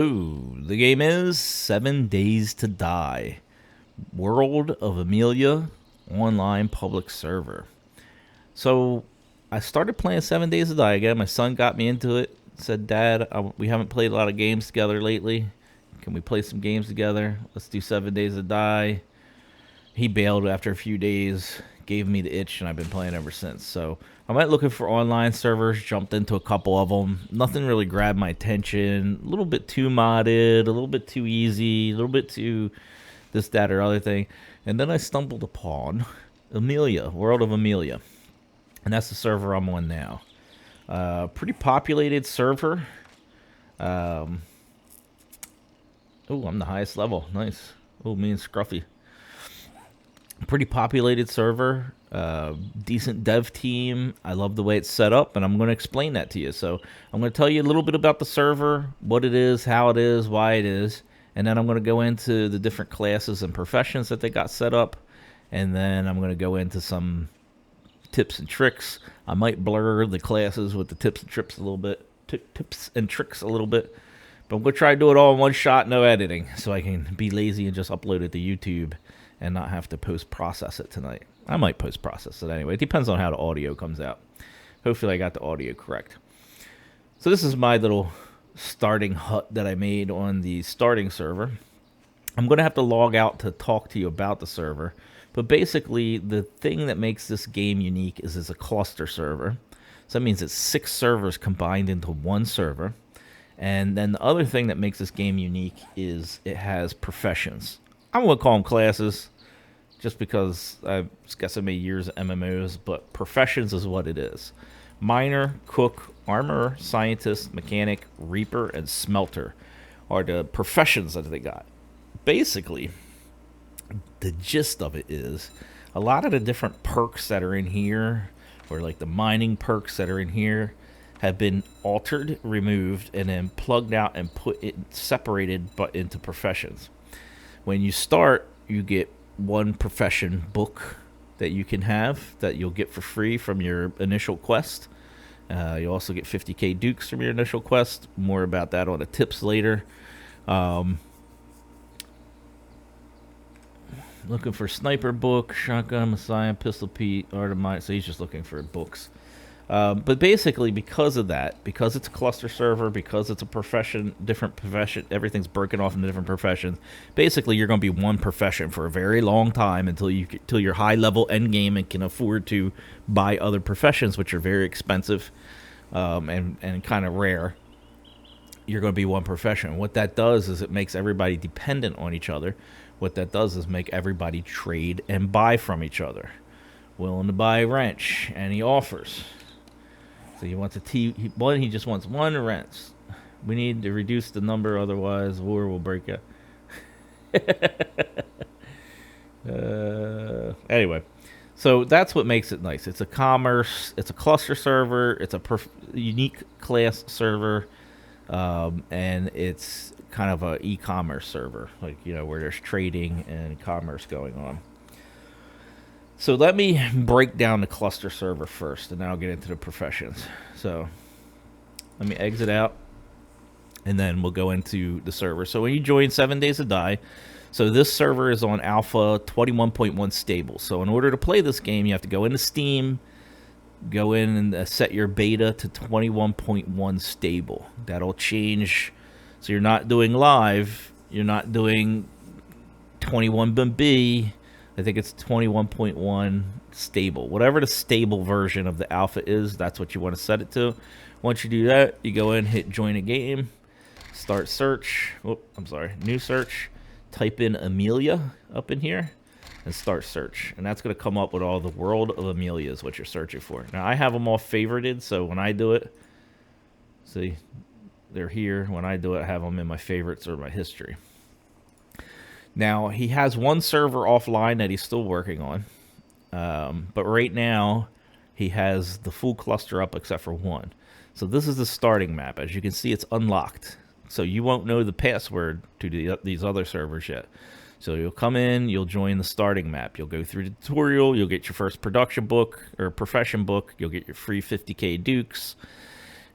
Ooh, the game is 7 Days to Die. World of Amelia online public server. So I started playing 7 Days to Die again. My son got me into it. Said, Dad, we haven't played a lot of games together lately. Can we play some games together? Let's do 7 Days to Die. He bailed after a few days, gave me the itch, and I've been playing ever since. So I went looking for online servers, jumped into a couple of them. Nothing really grabbed my attention. A little bit too modded, a little bit too easy, a little bit too this, that, or other thing. And then I stumbled upon Amelia, World of Amelia. And that's the server I'm on now. Pretty populated server. Um, oh, I'm the highest level. Nice. Oh, me and Scruffy. Pretty populated server. Decent dev team. I love the way it's set up, and I'm going to explain that to you. So I'm going to tell you a little bit about the server, what it is, how it is, why it is, and then I'm going to go into the different classes and professions that they got set up, and then I'm going to go into some tips and tricks. I might blur the classes with the tips and tricks a little bit. Tips and tricks a little bit. But I'm going to try to do it all in one shot, no editing, so I can be lazy and just upload it to YouTube and not have to post-process it tonight. I might post-process it anyway. It depends on how the audio comes out. Hopefully I got the audio correct. So this is my little starting hut that I made on the starting server. I'm going to have to log out to talk to you about the server. But basically, the thing that makes this game unique is it's a cluster server. So that means it's 6 servers combined into one server. And then the other thing that makes this game unique is it has professions. I'm going to call them classes just because I've got so many years of MMOs, but professions is what it is. Miner, cook, armorer, scientist, mechanic, reaper, and smelter are the professions that they got. Basically, the gist of it is a lot of the different perks that are in here, or like the mining perks that are in here, have been altered, removed, and then plugged out and put it separated but into professions. When you start, you get one profession book that you can have that you'll get for free from your initial quest. You also get 50k dukes from your initial quest. More about that on the tips later. Looking for sniper book, shotgun, messiah, pistol Pete, art of might. So he's just looking for books. But basically, because of that, because it's a cluster server, because it's a profession, different profession, everything's broken off into different professions. Basically, you're going to be one profession for a very long time until you're high level end game and can afford to buy other professions, which are very expensive and kind of rare. You're going to be one profession. What that does is it makes everybody dependent on each other. What that does is make everybody trade and buy from each other. Willing to buy a wrench, and he offers. So he wants he just wants one wrench. We need to reduce the number, otherwise war will break out. Anyway, so that's what makes it nice. It's a commerce, it's a cluster server, it's a unique class server, and it's kind of a e-commerce server, like, you know, where there's trading and commerce going on. So let me break down the cluster server first, and then I'll get into the professions. So let me exit out, and then we'll go into the server. So when you join 7 Days to Die, so this server is on Alpha 21.1 stable. So in order to play this game, you have to go into Steam, go in and set your beta to 21.1 stable. That'll change. So you're not doing live, you're not doing 21B. I think it's 21.1 stable. Whatever the stable version of the alpha is, that's what you want to set it to. Once you do that, you go in, hit join a game, start search. Oh, I'm sorry, new search. Type in Amelia up in here and start search. And that's going to come up with all the World of Amelia is what you're searching for. Now, I have them all favorited, so when I do it, see, they're here. When I do it, I have them in my favorites or my history. Now, he has one server offline that he's still working on. But right now, he has the full cluster up except for one. So this is the starting map. As you can see, it's unlocked. So you won't know the password to these other servers yet. So you'll come in, you'll join the starting map. You'll go through the tutorial. You'll get your first production book or profession book. You'll get your free 50k dukes.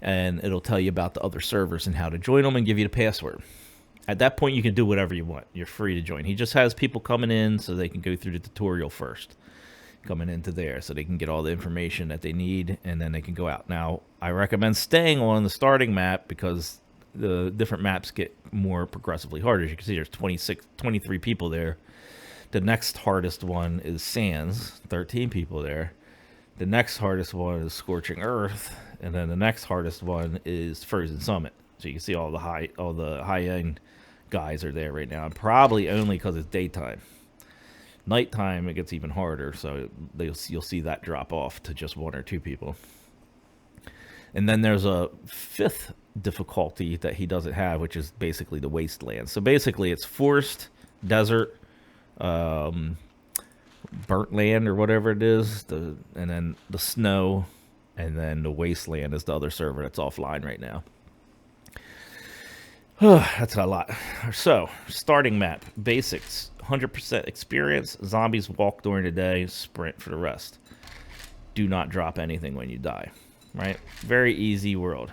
and it'll tell you about the other servers and how to join them and give you the password. At that point, you can do whatever you want. You're free to join. He just has people coming in so they can go through the tutorial first, coming into there so they can get all the information that they need, and then they can go out. Now, I recommend staying on the starting map because the different maps get more progressively harder. As you can see, there's 23 people there. The next hardest one is Sands, 13 people there. The next hardest one is Scorching Earth, and then the next hardest one is Frozen Summit. So you can see all the high-end guys are there right now, and probably only because it's daytime. Nighttime, it gets even harder, so you'll see that drop off to just 1 or 2 people. And then there's a 5th difficulty that he doesn't have, which is basically the wasteland. So basically, it's forest, desert, burnt land or whatever it is, and then the snow, and then the wasteland is the other server that's offline right now. That's a lot. So, starting map. Basics. 100% experience. Zombies walk during the day. Sprint for the rest. Do not drop anything when you die. Right? Very easy world.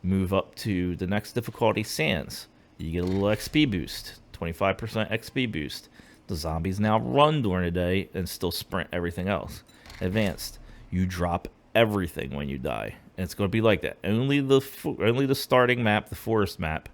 Move up to the next difficulty, Sands. You get a little XP boost. 25% XP boost. The zombies now run during the day and still sprint everything else. Advanced. You drop everything when you die. And it's going to be like that. Only the starting map, the forest map,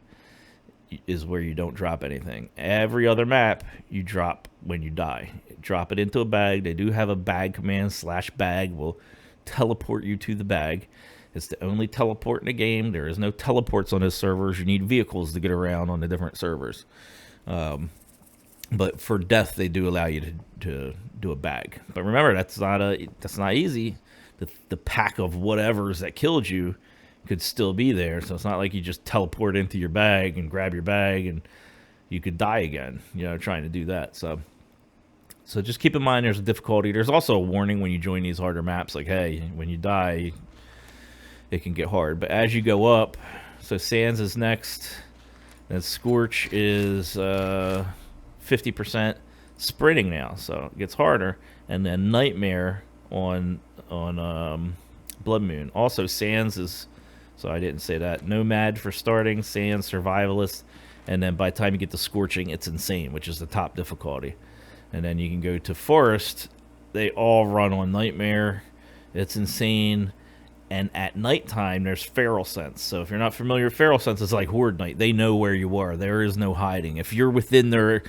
is where you don't drop anything. Every other map, you drop when you die. Drop it into a bag. They do have a bag command. /bag will teleport you to the bag. It's the only teleport in the game. There is no teleports on those servers. You need vehicles to get around on the different servers. But for death, they do allow you to do a bag. But remember, that's not easy. The pack of whatevers that killed you could still be there, so it's not like you just teleport into your bag and grab your bag and you could die again, trying to do that. So just keep in mind there's a difficulty. There's also a warning when you join these harder maps, like, hey, when you die, it can get hard. But as you go up, so Sands is next, and Scorch is 50% sprinting now, so it gets harder, and then Nightmare on Blood Moon. Also, Sands is, so I didn't say that, Nomad for starting, Sands, Survivalist, and then by the time you get to Scorching, it's Insane, which is the top difficulty. And then you can go to Forest. They all run on Nightmare. It's Insane. And at nighttime, there's Feral Sense. So if you're not familiar with Feral Sense, it's like Horde Night. They know where you are. There is no hiding. If you're within their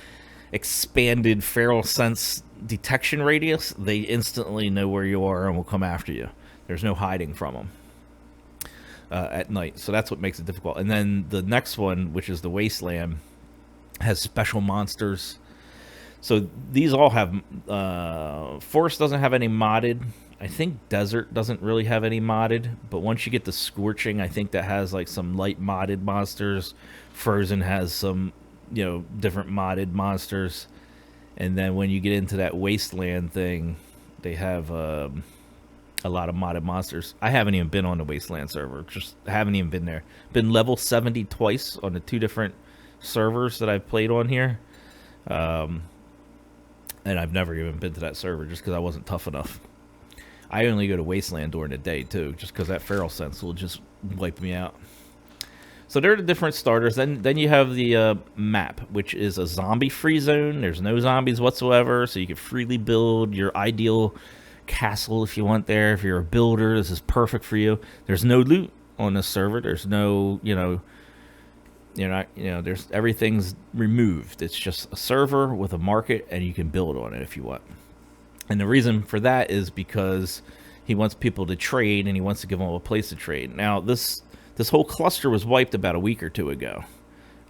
expanded Feral Sense detection radius, they instantly know where you are and will come after you. There's no hiding from them at night. So that's what makes it difficult. And then the next one, which is the Wasteland, has special monsters. So these all have... Forest doesn't have any modded. I think Desert doesn't really have any modded. But once you get to Scorching, I think that has like some light modded monsters. Frozen has some, different modded monsters. And then when you get into that Wasteland thing, they have a lot of modded monsters. I haven't even been on the Wasteland server. Just haven't even been there. Been level 70 twice on the 2 different servers that I've played on here. And I've never even been to that server just because I wasn't tough enough. I only go to Wasteland during the day, too, just because that Feral Sense will just wipe me out. So they're the different starters. Then you have the map, which is a zombie-free zone. There's no zombies whatsoever, so you can freely build your ideal castle if you want there. If you're a builder, this is perfect for you. There's no loot on this server. There's no, there's everything's removed. It's just a server with a market, and you can build on it if you want. And the reason for that is because he wants people to trade, and he wants to give them a place to trade. Now, this whole cluster was wiped about a week or 2 ago,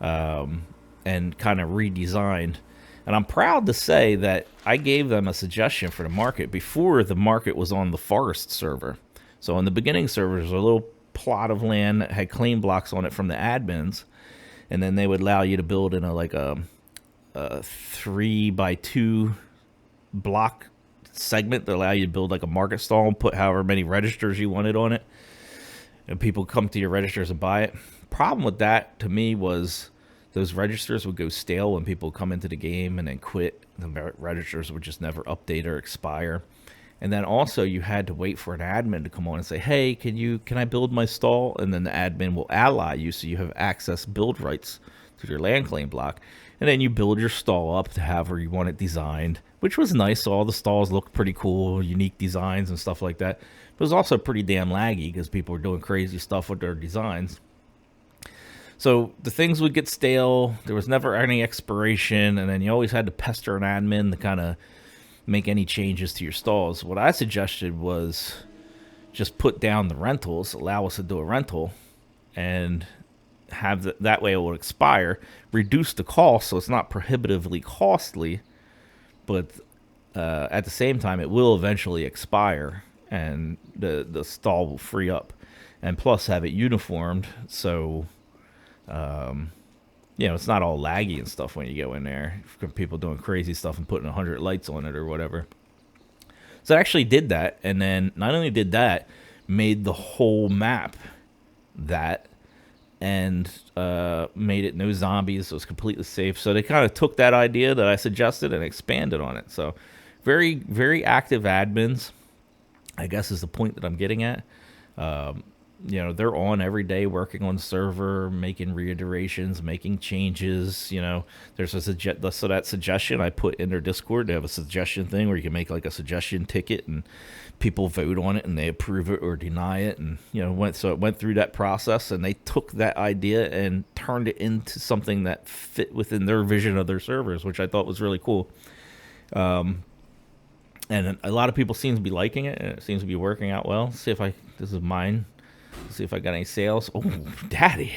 and kind of redesigned. And I'm proud to say that I gave them a suggestion for the market before the market was on the Forest server. So in the beginning server, there's a little plot of land that had claim blocks on it from the admins, and then they would allow you to build in a 3x2 block segment that allow you to build like a market stall and put however many registers you wanted on it, and people come to your registers and buy it. Problem with that to me was those registers would go stale when people come into the game and then quit. The registers would just never update or expire. And then also you had to wait for an admin to come on and say, "Hey, can I build my stall?" And then the admin will ally you, so you have access build rights to your land claim block. And then you build your stall up to however you want it designed, which was nice. So all the stalls looked pretty cool, unique designs and stuff like that. But it was also pretty damn laggy because people were doing crazy stuff with their designs. So the things would get stale. There was never any expiration, and then you always had to pester an admin to kind of make any changes to your stalls. What I suggested was just put down the rentals, allow us to do a rental, and have that way it will expire, reduce the cost so it's not prohibitively costly, but at the same time it will eventually expire and the stall will free up, and plus have it uniformed so it's not all laggy and stuff when you go in there. People doing crazy stuff and putting 100 lights on it or whatever. So I actually did that, and then not only did that, made the whole map that, and made it no zombies, so it was completely safe. So they kind of took that idea that I suggested and expanded on it. So very, very active admins, I guess is the point that I'm getting at. They're on every day working on the server, making reiterations, making changes. There's so that suggestion I put in their Discord. They have a suggestion thing where you can make like a suggestion ticket and people vote on it and they approve it or deny it. And, it went through that process, and they took that idea and turned it into something that fit within their vision of their servers, which I thought was really cool. And a lot of people seem to be liking it, and it seems to be working out well. This is mine. See if I got any sales. Oh, daddy.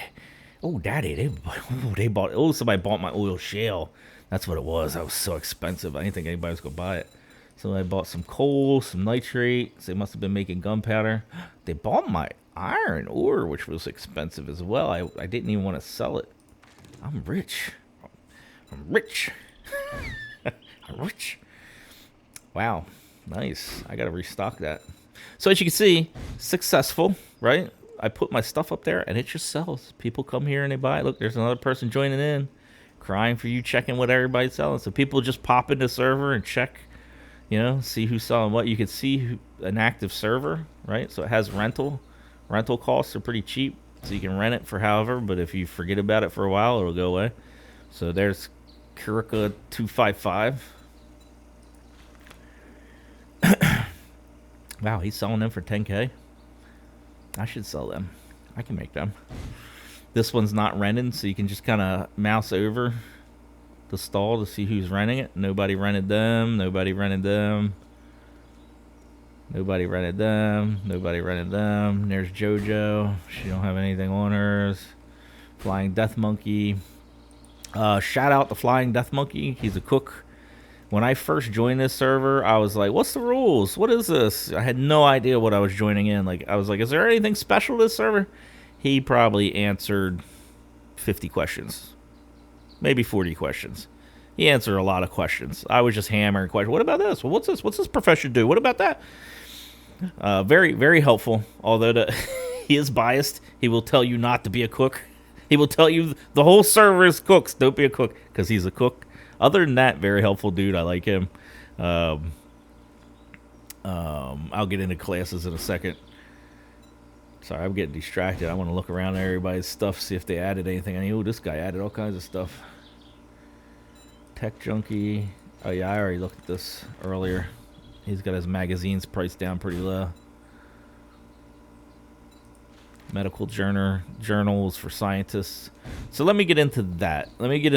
They bought. Somebody bought my oil shale. That's what it was. That was so expensive. I didn't think anybody was going to buy it. So I bought some coal, some nitrate. So they must have been making gunpowder. They bought my iron ore, which was expensive as well. I didn't even want to sell it. I'm rich. I'm rich. Wow. Nice. I got to restock that. So as you can see, successful, right? I put my stuff up there and it just sells. People come here and they buy it. Look, there's another person joining in, crying for you, checking what everybody's selling. So people just pop into the server and check, see who's selling what. You can see an active server, right? So it has rental. Rental costs are pretty cheap, so you can rent it for however, but if you forget about it for a while, it'll go away. So there's Kurika 255. Wow, he's selling them for 10K. I should sell them. I can make them. This one's not rented, so you can just kind of mouse over the stall to see who's renting it. Nobody rented them. Nobody rented them. Nobody rented them. Nobody rented them. There's JoJo. She don't have anything on hers. Flying Death Monkey. Shout out to Flying Death Monkey. He's a cook. When I first joined this server, I was like, what's the rules? What is this? I had no idea what I was joining in. I was like, is there anything special to this server? He probably answered 50 questions. Maybe 40 questions. He answered a lot of questions. I was just hammering questions. What about this? Well, what's this? What's this profession do? What about that? Very, very helpful. Although he is biased. He will tell you not to be a cook. He will tell you the whole server is cooks. Don't be a cook, because he's a cook. Other than that, very helpful dude. I like him. I'll get into classes in a second. Sorry, I'm getting distracted. I want to look around at everybody's stuff, see if they added anything. This guy added all kinds of stuff. Tech Junkie. Oh, yeah, I already looked at this earlier. He's got his magazines priced down pretty low. Medical journals for scientists. So let me get into that.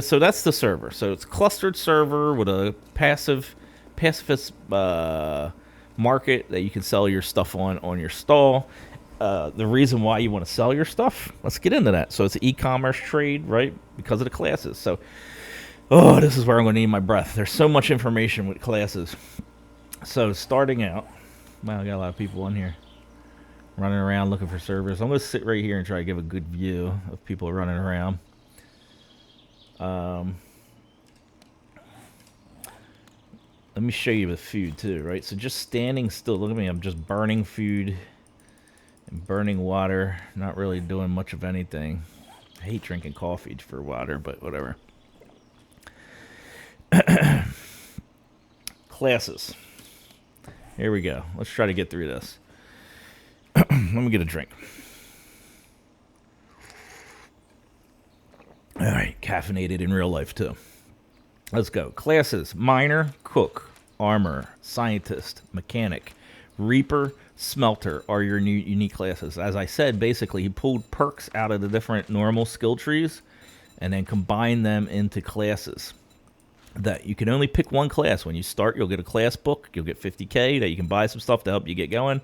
So that's the server. So it's a clustered server with a pacifist market that you can sell your stuff on your stall. The reason why you want to sell your stuff, let's get into that. So it's an e-commerce trade, right? Because of the classes. So, this is where I'm going to need my breath. There's so much information with classes. So starting out, wow, I got a lot of people on here running around looking for servers. I'm going to sit right here and try to give a good view of people running around. Let me show you the food too, right? So just standing still. Look at me. I'm just burning food and burning water. Not really doing much of anything. I hate drinking coffee for water, but whatever. Classes. Here we go. Let's try to get through this. Let me get a drink. All right, caffeinated in real life too. Let's go. Classes: miner, cook, armor, scientist, mechanic, reaper, smelter are your new unique classes. As I said, basically he pulled perks out of the different normal skill trees and then combined them into classes. That you can only pick one class. When you start, you'll get a class book. You'll get 50k that you can buy some stuff to help you get going.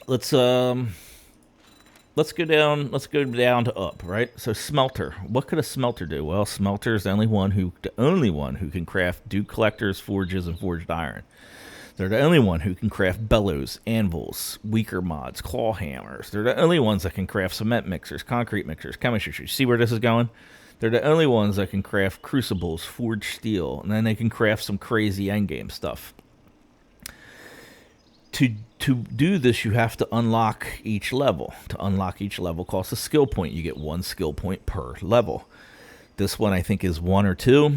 Let's go down to up, right? So smelter. What could a smelter do? Well, smelter is the only one who can craft dew collectors, forges, and forged iron. They're the only one who can craft bellows, anvils, weaker mods, claw hammers. They're the only ones that can craft cement mixers, concrete mixers, chemistry trees. See where this is going? They're the only ones that can craft crucibles, forged steel, and then they can craft some crazy endgame stuff. To do this, you have to unlock each level. To unlock each level costs a skill point. You get 1 skill point per level. This one I think is 1 or 2.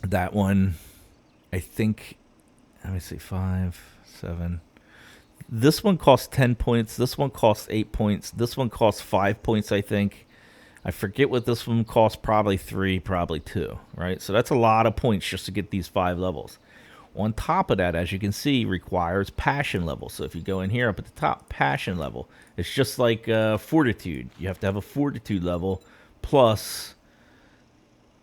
That one, I think, let me see, 5, 7. This one costs 10 points. This one costs 8 points. This one costs 5 points, I think. I forget what this one costs, probably 3, probably 2, right? So that's a lot of points just to get these 5 levels. On top of that, as you can see, requires passion level. So if you go in here up at the top, passion level, it's just like fortitude. You have to have a fortitude level plus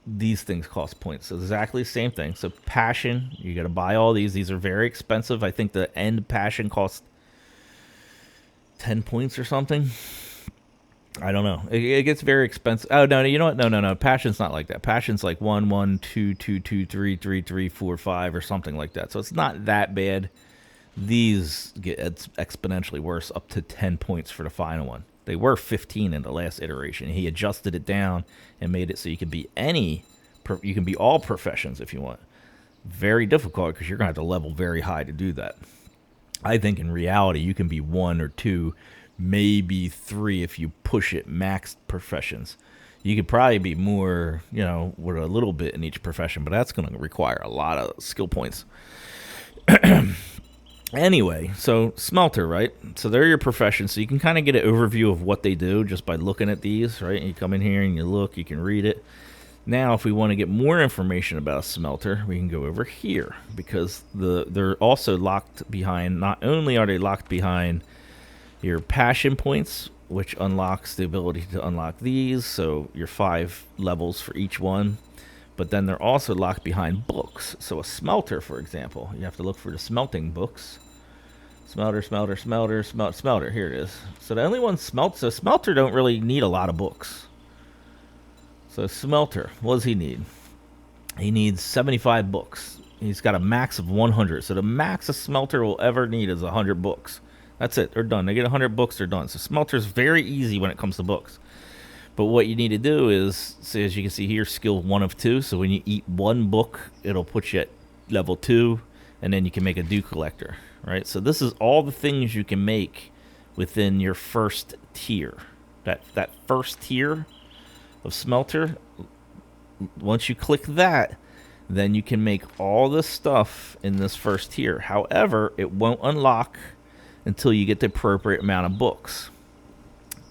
these things cost points. So exactly the same thing. So passion, you got to buy all these. These are very expensive. I think the end passion costs 10 points or something. I don't know. It gets very expensive. Oh, no, you know what? No. Passion's not like that. Passion's like 1, 1, 2, 2, 2, 3, 3, 3, 4, 5, or something like that. So it's not that bad. These get exponentially worse, up to 10 points for the final one. They were 15 in the last iteration. He adjusted it down and made it so you can be all professions if you want. Very difficult because you're going to have to level very high to do that. I think in reality, you can be 1 or 2, maybe 3 if you push it max professions. You could probably be more, with a little bit in each profession, but that's going to require a lot of skill points. Anyway, so smelter, right? So they're your professions. So you can kind of get an overview of what they do just by looking at these, right? And you come in here and you look, you can read it. Now, if we want to get more information about a smelter, we can go over here because they're also locked behind. Not only are they locked behind your passion points, which unlocks the ability to unlock these, so your 5 levels for each one, but then they're also locked behind books. So a smelter, for example, you have to look for the smelting books. Smelter, here it is. So the only one smelter don't really need a lot of books. So smelter, what does he need? He needs 75 books. He's got a max of 100, so the max a smelter will ever need is 100 books. That's it. They're done. They get 100 books, they're done. So smelter's very easy when it comes to books. But what you need to do is, so as you can see here, skill 1 of 2. So when you eat 1 book, it'll put you at level 2, and then you can make a dew collector, right? So this is all the things you can make within your first tier. That first tier of smelter, once you click that, then you can make all this stuff in this first tier. However, it won't unlock until you get the appropriate amount of books.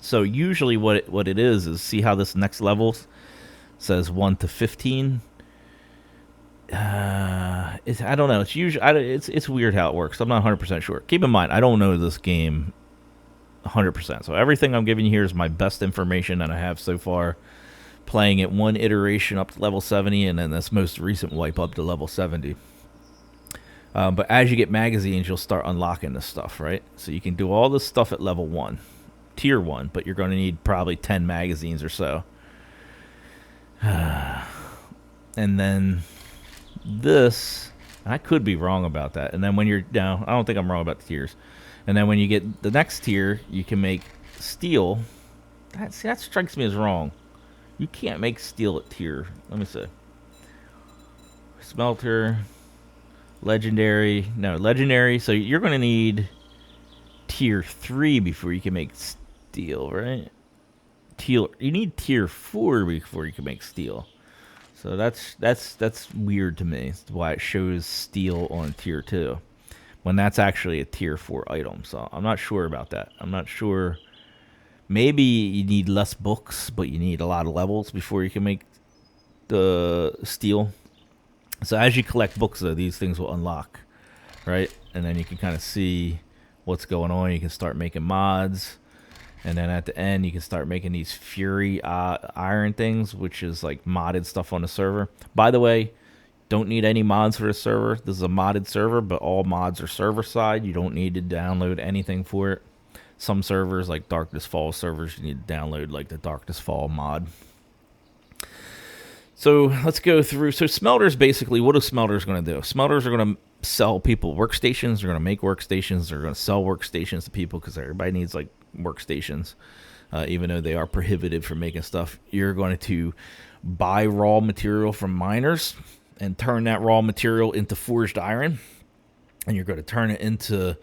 So usually what it is see how this next level says 1 to 15. I don't know. It's usually it's weird how it works. I'm not 100% sure. Keep in mind, I don't know this game 100%. So everything I'm giving you here is my best information that I have so far. Playing it 1 iteration up to level 70, and then this most recent wipe up to level 70. But as you get magazines, you'll start unlocking this stuff, right? So you can do all this stuff at level 1, tier 1, but you're going to need probably 10 magazines or so. And then this, I could be wrong about that. And then when you're down, I don't think I'm wrong about the tiers. And then when you get the next tier, you can make steel. That strikes me as wrong. You can't make steel at tier. Let me see. Smelter. Legendary. No, legendary. So you're going to need tier 3 before you can make steel, right? You need tier 4 before you can make steel. So that's weird to me. It's why it shows steel on tier 2 when that's actually a tier 4 item. So I'm not sure about that. I'm not sure. Maybe you need less books, but you need a lot of levels before you can make the steel. So as you collect books, though, these things will unlock, right? And then you can kind of see what's going on. You can start making mods. And then at the end, you can start making these Fury iron things, which is like modded stuff on the server. By the way, don't need any mods for the server. This is a modded server, but all mods are server side. You don't need to download anything for it. Some servers, like Darkness Fall servers, you need to download like the Darkness Fall mod. So let's go through. So Smelters, basically, what are Smelters going to do? Smelters are going to sell people workstations. They're going to make workstations. They're going to sell workstations to people because everybody needs like workstations, even though they are prohibited for making stuff. You're going to buy raw material from miners and turn that raw material into forged iron, and you're going to turn it into,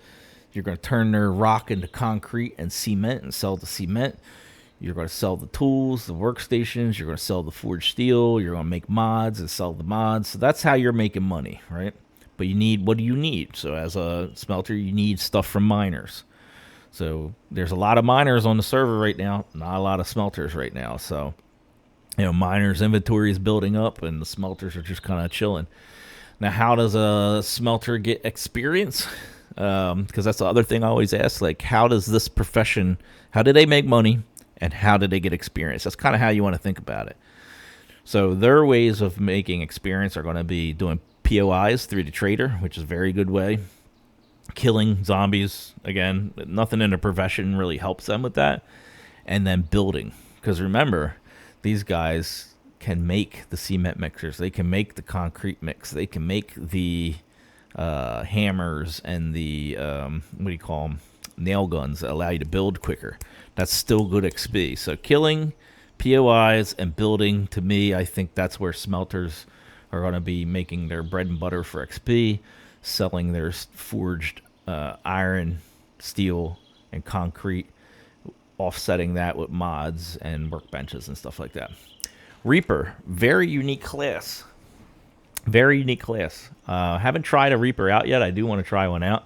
you're going to turn their rock into concrete and cement and sell the cement. You're going to sell the tools, the workstations. You're going to sell the forged steel. You're going to make mods and sell the mods. So that's how you're making money, right? But you need, what do you need? So as a smelter, you need stuff from miners. So there's a lot of miners on the server right now, not a lot of smelters right now. So, miners' inventory is building up, and the smelters are just kind of chilling. Now, how does a smelter get experience? Because that's the other thing I always ask, like, how does this profession, how do they make money, and how do they get experience? That's kind of how you want to think about it. So their ways of making experience are going to be doing POIs through the trader, which is a very good way. Killing zombies, again, nothing in the profession really helps them with that. And then building, because remember, these guys can make the cement mixers, they can make the concrete mix, they can make the hammers and the what do you call them, nail guns that allow you to build quicker. That's still good XP. So killing, POIs, and building, to me, I think that's where smelters are going to be making their bread and butter for XP, selling their forged iron, steel, and concrete, offsetting that with mods and workbenches and stuff like that. Reaper, very unique class. Very unique class. Haven't tried a Reaper out yet. I do want to try one out.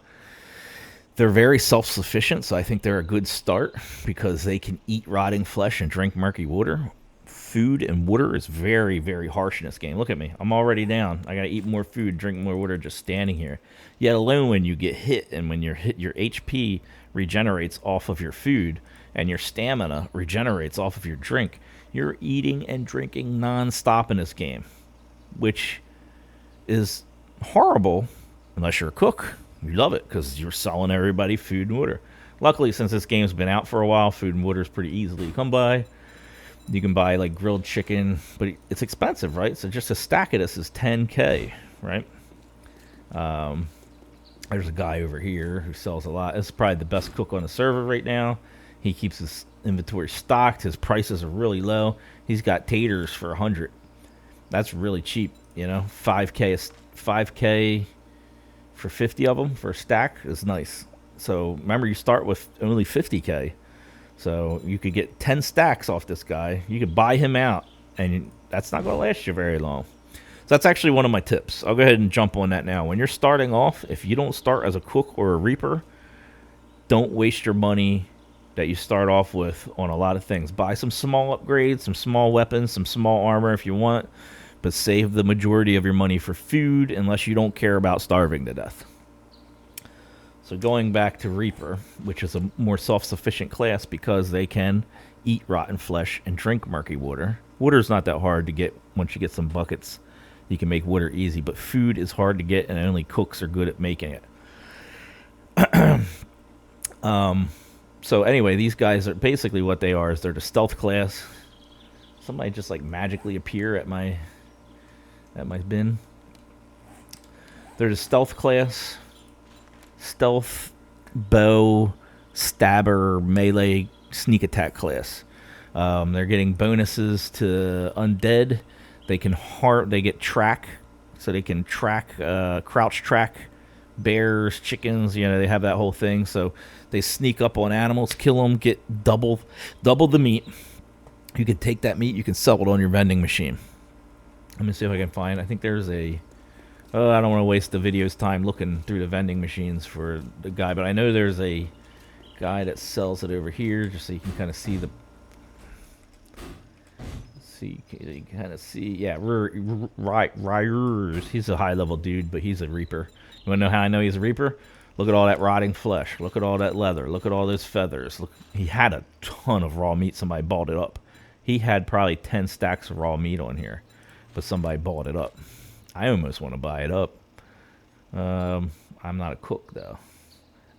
They're very self-sufficient, so I think they're a good start because they can eat rotting flesh and drink murky water. Food and water is very, very harsh in this game. Look at me. I'm already down. I got to eat more food, drink more water just standing here. Yet alone when you get hit and when you're hit, your HP regenerates off of your food and your stamina regenerates off of your drink. You're eating and drinking non-stop in this game, which is horrible unless you're a cook. You love it because you're selling everybody food and water. Luckily, since this game's been out for a while, food and water is pretty easily to come by. You can buy like grilled chicken, but it's expensive, right? So just a stack of this is 10K, right? There's a guy over here who sells a lot. This is probably the best cook on the server right now. He keeps his inventory stocked. His prices are really low. He's got taters for 100. That's really cheap, 5K for 50 of them for a stack is nice. So remember, you start with only 50K. So you could get 10 stacks off this guy. You could buy him out, and that's not going to last you very long. So that's actually one of my tips. I'll go ahead and jump on that now. When you're starting off, if you don't start as a cook or a reaper, don't waste your money that you start off with on a lot of things. Buy some small upgrades, some small weapons, some small armor if you want, but save the majority of your money for food unless you don't care about starving to death. So going back to Reaper, which is a more self-sufficient class because they can eat rotten flesh and drink murky water. Water's not that hard to get once you get some buckets. You can make water easy, but food is hard to get and only cooks are good at making it. So anyway, these guys are basically what they are is they're the stealth class. Somebody just like magically appear at my bin. They're the stealth class. Stealth, bow, stabber, melee, sneak attack class. They're getting bonuses to undead. They get track, so they can track, crouch track bears, chickens. They have that whole thing. So they sneak up on animals, kill them, get double the meat. You can take that meat, you can sell it on your vending machine. Let me see if I can find. I think there's a. Oh, I don't want to waste the video's time looking through the vending machines for the guy, but I know there's a guy that sells it over here, just so you can kind of see the. See, you can kind of see. Yeah, right. He's a high level dude, but he's a reaper. You want to know how I know he's a reaper? Look at all that rotting flesh. Look at all that leather. Look at all those feathers. Look, he had a ton of raw meat. Somebody bought it up. He had probably 10 stacks of raw meat on here, but somebody bought it up. I almost want to buy it up. I'm not a cook though.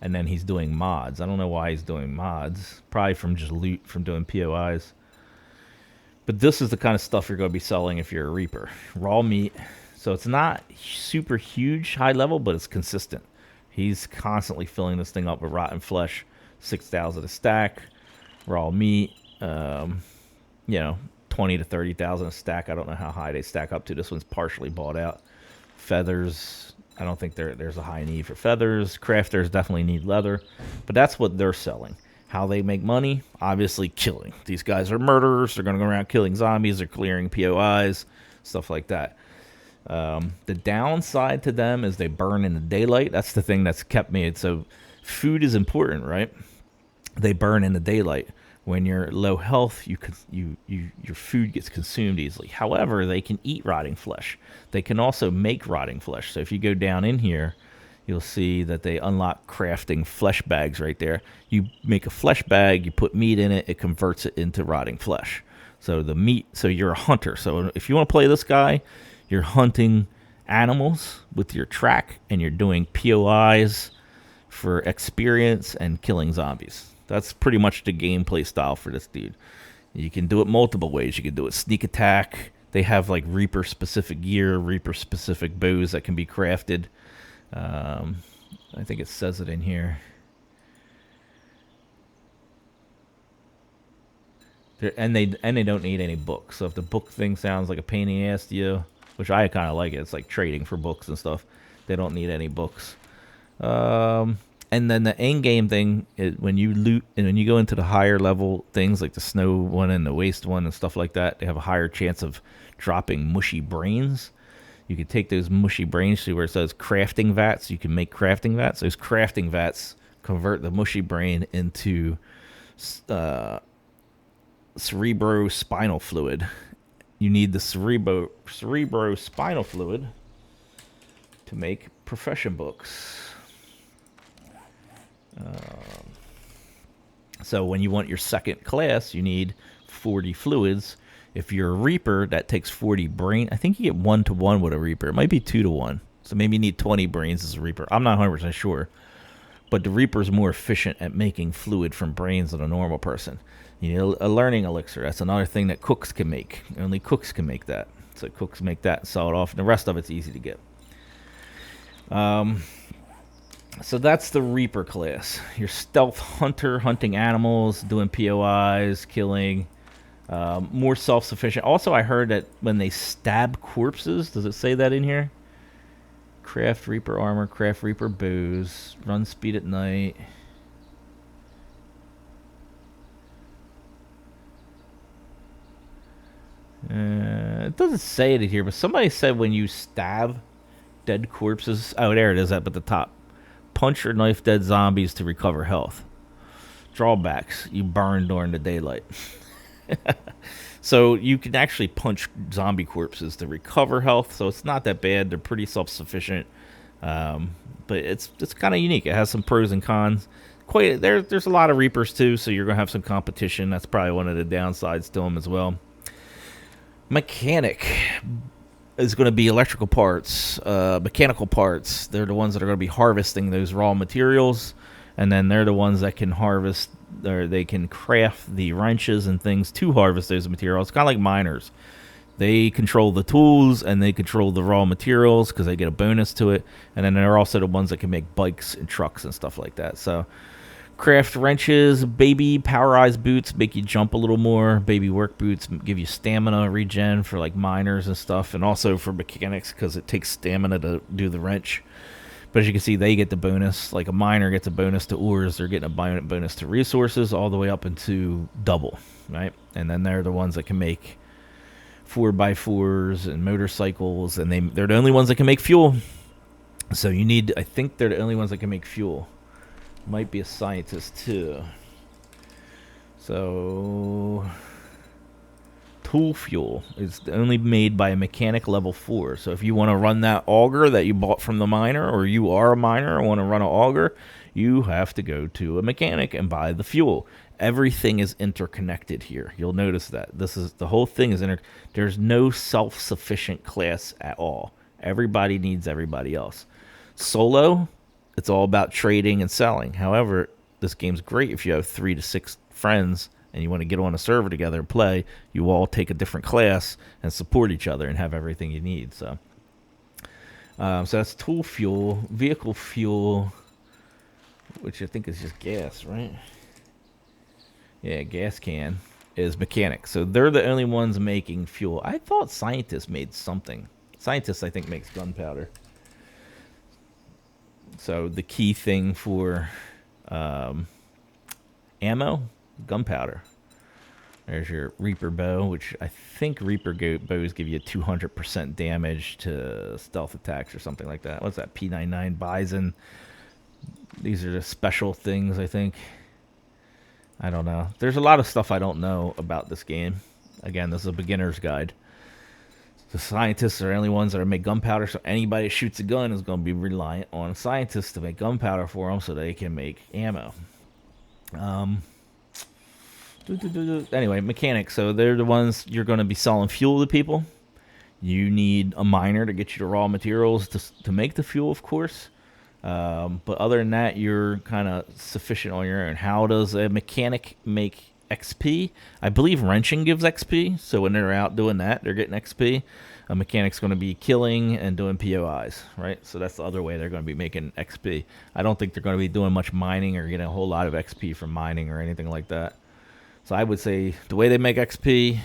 And then he's doing mods. I don't know why he's doing mods. Probably from just loot from doing POIs. But this is the kind of stuff you're going to be selling if you're a reaper. Raw meat. So it's not super huge high level, but it's consistent. He's constantly filling this thing up with rotten flesh. 6,000 a stack. Raw meat. 20 to 30,000 a stack. I don't know how high they stack up to. This one's partially bought out. Feathers. I don't think there's a high need for feathers. Crafters definitely need leather. But that's what they're selling. How they make money? Obviously killing. These guys are murderers. They're going to go around killing zombies. They're clearing POIs. Stuff like that. The downside to them is they burn in the daylight. That's the thing that's kept me. So food is important, right? They burn in the daylight. When you're low health, your food gets consumed easily. However, they can eat rotting flesh. They can also make rotting flesh. So if you go down in here, you'll see that they unlock crafting flesh bags right there. You make a flesh bag, you put meat in it, it converts it into rotting flesh. So the meat, so you're a hunter. So if you want to play this guy, you're hunting animals with your track, and you're doing POIs for experience and killing zombies. That's pretty much the gameplay style for this dude. You can do it multiple ways. You can do it sneak attack. They have like Reaper specific gear, Reaper specific bows that can be crafted. I think it says it in here. And they don't need any books. So if the book thing sounds like a pain in the ass to you, which I kind of like it, it's like trading for books and stuff. They don't need any books. And then the end game thing is when you loot and when you go into the higher level things like the snow one and the waste one and stuff like that, they have a higher chance of dropping mushy brains. You can take those mushy brains to where it says crafting vats. You can make crafting vats. Those crafting vats convert the mushy brain into cerebrospinal fluid. You need the cerebrospinal fluid to make profession books. So when you want your second class, you need 40 fluids. If you're a Reaper, that takes 40 brain. I think you get 1-to-1 with a Reaper. It might be 2-to-1. So maybe you need 20 brains as a Reaper. I'm not 100% sure. But the Reaper's more efficient at making fluid from brains than a normal person. You need a learning elixir. That's another thing that cooks can make. Only cooks can make that. So cooks make that and sell it off. And the rest of it's easy to get. So that's the Reaper class. Your stealth hunter, hunting animals, doing POIs, killing. More self-sufficient. Also, I heard that when they stab corpses, does it say that in here? Craft Reaper armor, craft Reaper bows, run speed at night. It doesn't say it here, but somebody said when you stab dead corpses. Oh, there it is up at the top. Punch or knife dead zombies to recover health. Drawbacks: you burn during the daylight. So you can actually punch zombie corpses to recover health. So it's not that bad. They're pretty self-sufficient, but it's kind of unique. It has some pros and cons. There's a lot of Reapers too, so you're gonna have some competition. That's probably one of the downsides to them as well. Mechanic is going to be electrical parts, mechanical parts. They're the ones that are going to be harvesting those raw materials, and then they're the ones that can harvest, or they can craft the wrenches and things to harvest those materials. It's kind of like miners. They control the tools and they control the raw materials because they get a bonus to it, and then they're also the ones that can make bikes and trucks and stuff like that. So craft wrenches, baby powerized boots make you jump a little more. Baby work boots give you stamina regen for like miners and stuff, and also for mechanics because it takes stamina to do the wrench. But as you can see, they get the bonus. Like a miner gets a bonus to ores, they're getting a bonus to resources all the way up into double, right? And then they're the ones that can make 4x4s and motorcycles, and they're the only ones that can make fuel. So you need, I think they're the only ones that can make fuel. Might be a scientist too. So tool fuel is only made by a mechanic level 4. So if you want to run that auger that you bought from the miner, or you are a miner and want to run an auger, you have to go to a mechanic and buy the fuel. Everything is interconnected here. You'll notice that the whole thing is there's no self-sufficient class at all. Everybody needs everybody else. Solo, it's all about trading and selling. However, this game's great if you have 3 to 6 friends and you want to get on a server together and play. You all take a different class and support each other and have everything you need. So that's tool fuel. Vehicle fuel, which I think is just gas, right? Yeah, gas can is mechanic. So they're the only ones making fuel. I thought scientists made something. Scientists, I think, makes gunpowder. So the key thing for ammo, gunpowder. There's your Reaper bow, which I think Reaper bows give you 200% damage to stealth attacks or something like that. What's that? P99 Bison. These are the special things, I think. I don't know. There's a lot of stuff I don't know about this game. Again, this is a beginner's guide. The scientists are the only ones that make gunpowder, so anybody that shoots a gun is going to be reliant on scientists to make gunpowder for them so they can make ammo. Anyway, mechanics. So they're the ones you're going to be selling fuel to people. You need a miner to get you the raw materials to make the fuel, of course. But other than that, you're kind of sufficient on your own. How does a mechanic make XP? I believe wrenching gives XP, so when they're out doing that, they're getting XP. A mechanic's going to be killing and doing POIs, right? So that's the other way they're going to be making XP. I don't think they're going to be doing much mining or getting a whole lot of XP from mining or anything like that. So I would say the way they make XP,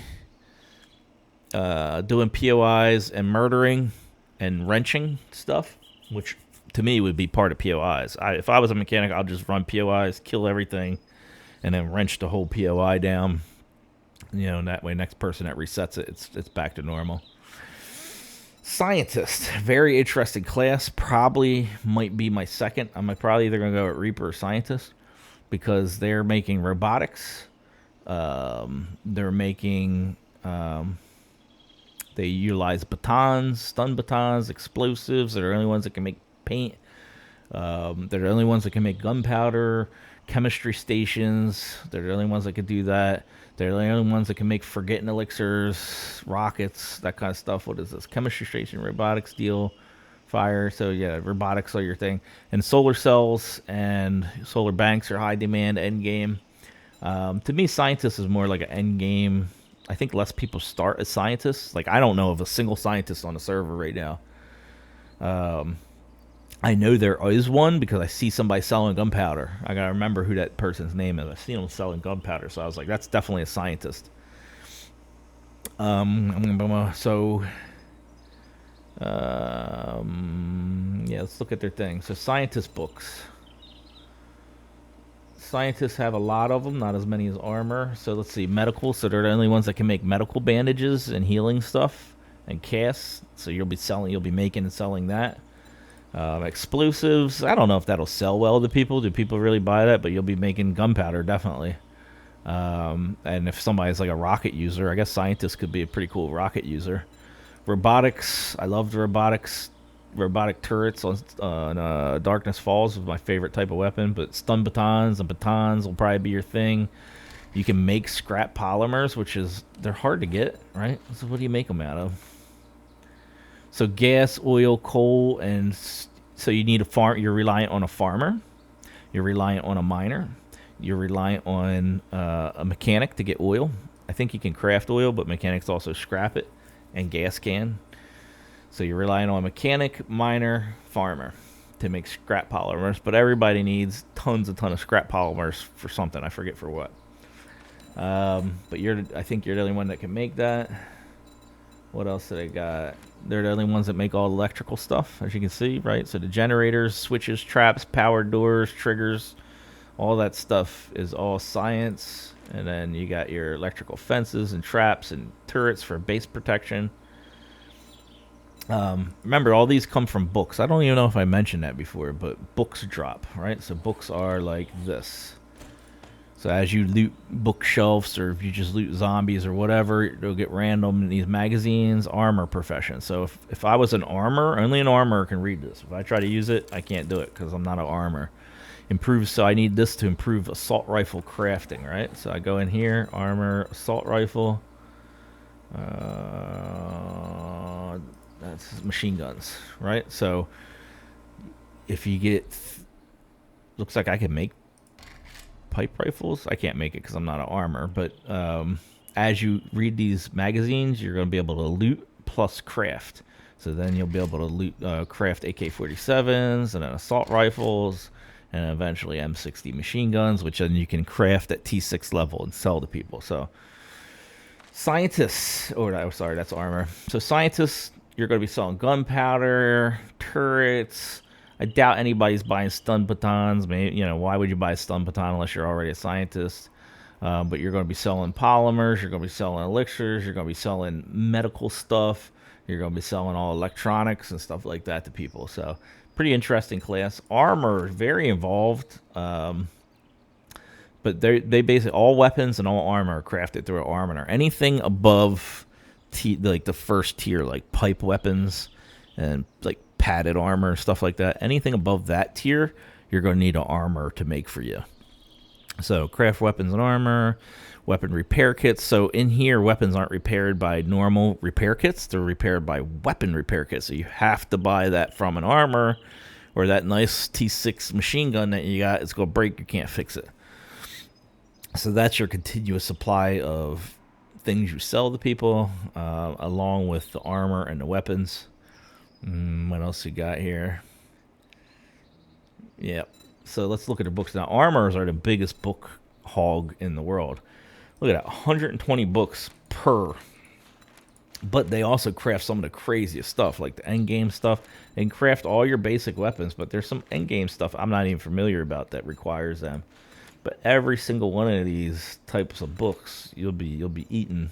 doing POIs and murdering and wrenching stuff, which to me would be part of POIs. If I was a mechanic, I'll just run POIs, kill everything, and then wrench the whole POI down. You know, and that way next person that resets it, it's back to normal. Scientist, very interesting class. Probably might be my second. I'm probably either going to go at Reaper or Scientist because they're making robotics. They're making... they utilize batons, stun batons, explosives. They're the only ones that can make paint. They're the only ones that can make gunpowder, chemistry stations. They're the only ones that can do that. They're the only ones that can make forgetting elixirs, rockets, that kind of stuff. What is this? Chemistry station, robotics, steel, fire. So yeah, robotics are your thing. And solar cells and solar banks are high demand end game. To me, scientist is more like an end game. I think less people start as scientists. Like, I don't know of a single scientist on the server right now. I know there is one because I see somebody selling gunpowder. I gotta remember who that person's name is. I see them selling gunpowder, so I was like, that's definitely a scientist. Yeah, let's look at their thing. So scientist books. Scientists have a lot of them, not as many as armor. So let's see, medical. So they're the only ones that can make medical bandages and healing stuff and casts. So you'll be making and selling that. Explosives. I don't know if that'll sell well to people. Do people really buy that? But you'll be making gunpowder definitely. And if somebody's like a rocket user, I guess scientists could be a pretty cool rocket user. Robotics. I love the robotics. Robotic turrets on Darkness Falls was my favorite type of weapon, but stun batons and batons will probably be your thing. You can make scrap polymers, they're hard to get, right? So what do you make them out of? So gas, oil, coal, and so you need a farm. You're reliant on a farmer. You're reliant on a miner. You're reliant on a mechanic to get oil. I think you can craft oil, but mechanics also scrap it, and gas can. So you're relying on a mechanic, miner, farmer to make scrap polymers. But everybody needs ton of scrap polymers for something. I forget for what. But I think you're the only one that can make that. What else did I got? They're the only ones that make all the electrical stuff, as you can see, right? So the generators, switches, traps, power doors, triggers, all that stuff is all science. And then you got your electrical fences and traps and turrets for base protection. Remember, all these come from books. I don't even know if I mentioned that before, but books drop, right? So books are like this. So as you loot bookshelves, or if you just loot zombies or whatever, it'll get random in these magazines. Armor profession. So if I was an armor, only an armor can read this. If I try to use it, I can't do it because I'm not an armor. Improves, so I need this to improve assault rifle crafting, right? So I go in here, armor, assault rifle. That's machine guns, right? So if you get, looks like I can make pipe rifles. I can't make it because I'm not an armor, but as you read these magazines, you're going to be able to loot plus craft. So then you'll be able to loot, craft AK-47s and then assault rifles, and eventually M60 machine guns, which then you can craft at T6 level and sell to people. So scientists, sorry, that's armor. So scientists, you're going to be selling gunpowder, turrets. I doubt anybody's buying stun batons. Maybe, why would you buy a stun baton unless you're already a scientist? But you're going to be selling polymers. You're going to be selling elixirs. You're going to be selling medical stuff. You're going to be selling all electronics and stuff like that to people. So pretty interesting class. Armor, very involved. But they basically, all weapons and all armor are crafted through an armor. Anything above like the first tier, like pipe weapons and like padded armor, stuff like that. Anything above that tier, you're going to need an armor to make for you. So craft weapons and armor, weapon repair kits. So in here, weapons aren't repaired by normal repair kits. They're repaired by weapon repair kits. So you have to buy that from an armor, or that nice T6 machine gun that you got, it's going to break. You can't fix it. So that's your continuous supply of things you sell to people, along with the armor and the weapons. What else you got here? Yep. So let's look at the books now. Armors are the biggest book hog in the world. Look at that, 120 books per. But they also craft some of the craziest stuff, like the endgame stuff. They can craft all your basic weapons, but there's some endgame stuff I'm not even familiar about that requires them. But every single one of these types of books, you'll be eating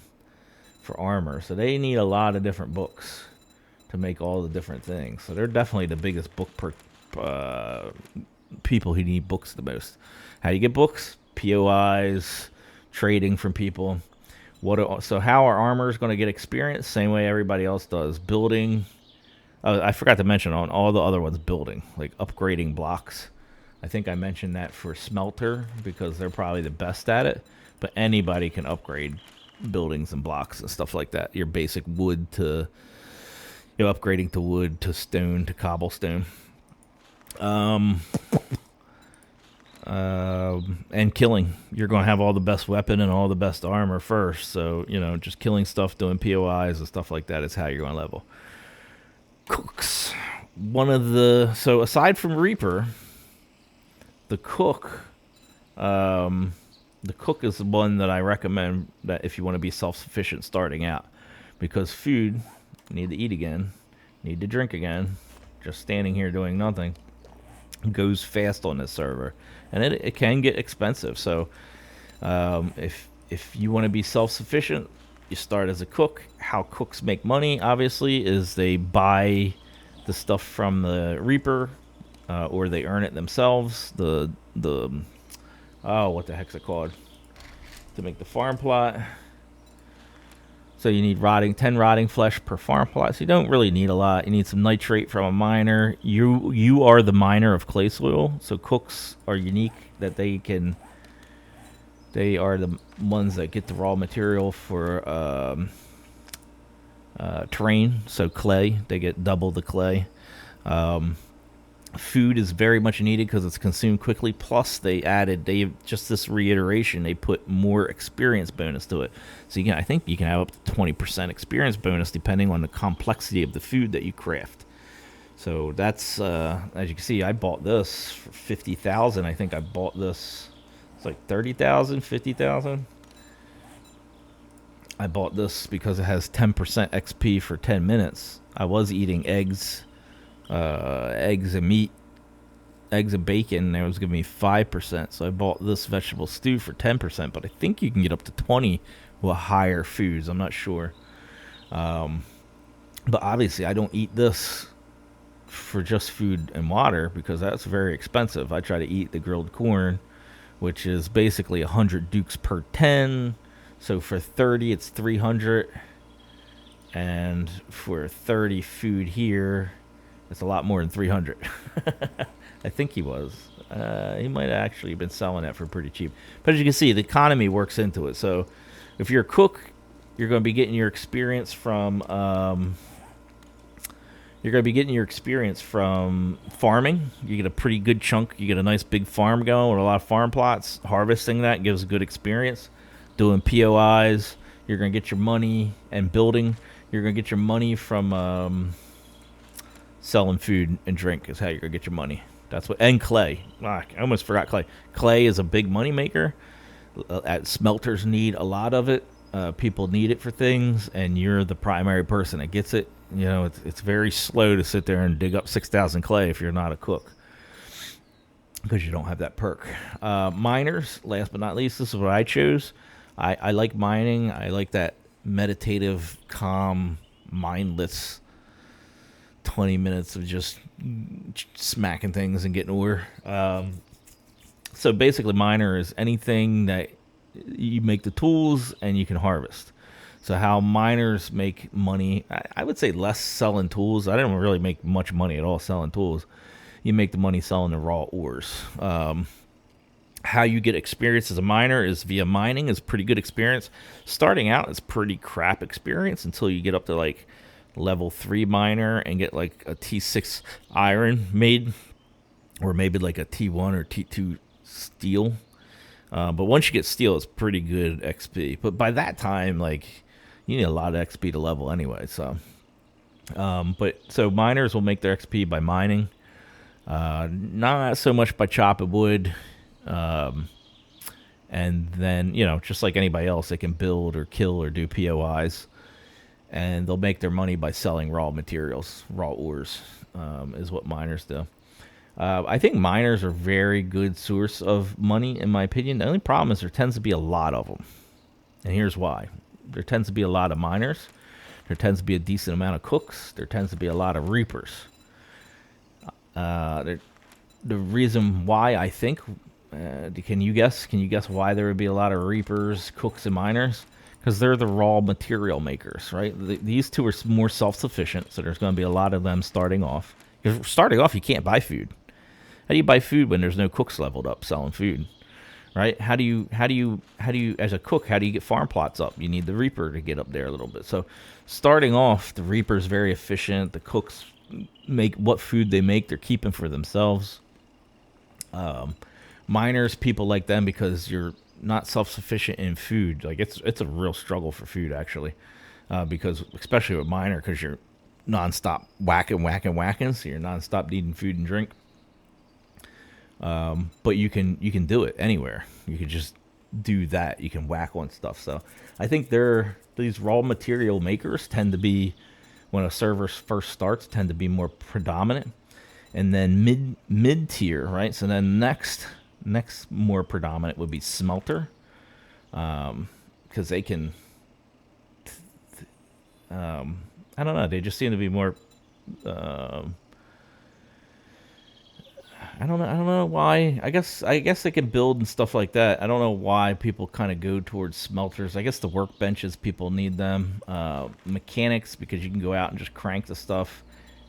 for armor. So they need a lot of different books to make all the different things. So they're definitely the biggest book people who need books the most. How do you get books? POIs, trading from people. So how are armors going to get experience? Same way everybody else does. Building. I forgot to mention on all the other ones, building, like upgrading blocks. I think I mentioned that for Smelter because they're probably the best at it. But anybody can upgrade buildings and blocks and stuff like that. Your basic wood to, upgrading to wood, to stone, to cobblestone. And killing. You're going to have all the best weapon and all the best armor first. So, just killing stuff, doing POIs and stuff like that is how you're going to level. Cooks. So aside from Reaper, the cook is the one that I recommend that if you want to be self-sufficient starting out, because food, you need to eat again, need to drink again. Just standing here doing nothing goes fast on this server, and it can get expensive. So if you want to be self-sufficient, you start as a cook. How cooks make money, obviously, is they buy the stuff from the Reaper, or they earn it themselves. What the heck's it called? To make the farm plot. So you need 10 rotting flesh per farm plot. So you don't really need a lot. You need some nitrate from a miner. You are the miner of clay soil. So cooks are unique that they are the ones that get the raw material for terrain. So clay, they get double the clay. Food is very much needed because it's consumed quickly. Plus, just this reiteration, they put more experience bonus to it. So I think you can have up to 20% experience bonus depending on the complexity of the food that you craft. So that's, as you can see, I bought this for 50,000. I think I bought this, it's like 30,000, 50,000. I bought this because it has 10% XP for 10 minutes. I was eating eggs and meat eggs and bacon, and it was giving me 5%. So I bought this vegetable stew for 10%, but I think you can get up to 20 with higher foods. I'm not sure. But obviously, I don't eat this for just food and water because that's very expensive. I try to eat the grilled corn, which is basically 100 dukes per 10. So for 30, it's 300. And for 30 food here, it's a lot more than 300. I think he was. He might have actually been selling that for pretty cheap. But as you can see, the economy works into it. So if you're a cook, you're going to be getting your experience from farming. You get a pretty good chunk. You get a nice big farm going with a lot of farm plots. Harvesting that gives a good experience. Doing POIs, you're going to get your money, and building, you're going to get your money from selling food and drink is how you're going to get your money. That's what. And clay. I almost forgot clay. Clay is a big money maker. Smelters need a lot of it. People need it for things, and you're the primary person that gets it. You know, it's very slow to sit there and dig up 6,000 clay if you're not a cook, because you don't have that perk. Miners, last but not least, this is what I chose. I like mining. I like that meditative, calm, mindless 20 minutes of just smacking things and getting ore. So basically, miner is anything that you make the tools and you can harvest. So how miners make money, I would say less selling tools. I didn't really make much money at all selling tools. You make the money selling the raw ores. How you get experience as a miner is via mining. Is pretty good experience. Starting out is pretty crap experience until you get up to like level 3 miner and get like a T6 iron made, or maybe like a T1 or T2 steel. But once you get steel, it's pretty good XP. But by that time, like, you need a lot of XP to level anyway. So, so miners will make their XP by mining, not so much by chopping wood. And then, just like anybody else, they can build or kill or do POIs, and they'll make their money by selling raw materials, raw ores, is what miners do. I think miners are a very good source of money, in my opinion. The only problem is there tends to be a lot of them. And here's why. There tends to be a lot of miners. There tends to be a decent amount of cooks. There tends to be a lot of reapers. The reason why, I think, can you guess? Can you guess why there would be a lot of reapers, cooks, and miners? Because they're the raw material makers, right? These two are more self-sufficient, so there's going to be a lot of them starting off. Because starting off, you can't buy food. How do you buy food when there's no cooks leveled up selling food, right? How do you, as a cook, how do you get farm plots up? You need the reaper to get up there a little bit. So starting off, the reaper's very efficient. The cooks make what food they make, they're keeping for themselves. Miners, people like them because you're not self-sufficient in food. Like it's a real struggle for food, actually, because especially with miner, because you're nonstop whacking, so you're nonstop needing food and drink. But you can do it anywhere. You can just do that. You can whack on stuff. So I think these raw material makers tend to be, when a server first starts, tend to be more predominant, and then mid tier, right? So then next more predominant would be smelter, because they can. I don't know. They just seem to be more. I don't know why. I guess they can build and stuff like that. I don't know why people kind of go towards smelters. I guess the workbenches, people need them. Mechanics, because you can go out and just crank the stuff.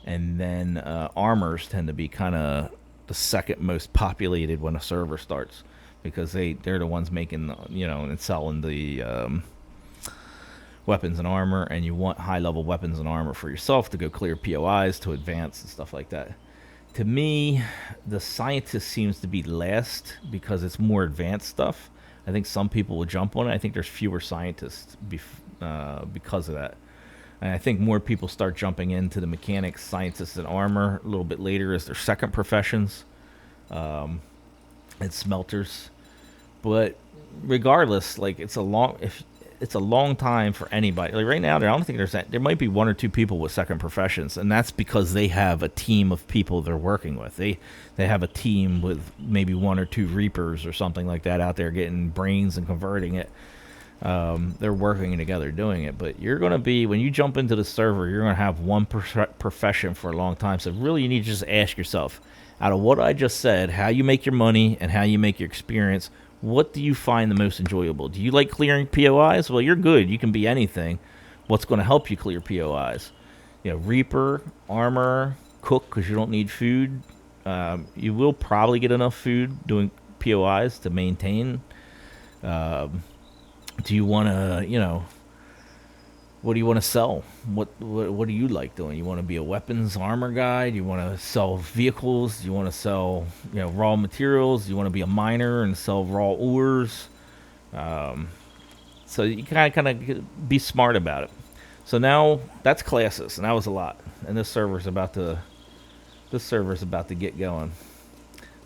And then armors tend to be kind of the second most populated when a server starts, because they're the ones making and selling the weapons and armor, and you want high level weapons and armor for yourself to go clear POIs, to advance and stuff like that. To me, the scientist seems to be last because it's more advanced stuff. I think some people will jump on it. I think there's fewer scientists because of that. And I think more people start jumping into the mechanics, scientists, and armor a little bit later as their second professions, and smelters. But regardless, like, it's a long. it's a long time for anybody. Like right now, I don't think there might be one or two people with second professions, and that's because they have a team of people they're working with. They have a team with maybe one or two reapers or something like that out there getting brains and converting it. They're working together doing it, but you're going to be, when you jump into the server, you're going to have one profession for a long time. So really you need to just ask yourself, out of what I just said, how you make your money and how you make your experience, what do you find the most enjoyable? Do you like clearing POIs? Well, you're good. You can be anything. What's going to help you clear POIs? Reaper, armor, cook, because you don't need food. You will probably get enough food doing POIs to maintain. Do you want to, what do you want to sell? What do you like doing? You want to be a weapons armor guy? Do you want to sell vehicles? Do you want to sell raw materials? Do you want to be a miner and sell raw ores? So you kind of be smart about it. So now that's classes, and that was a lot. And this server's about to get going.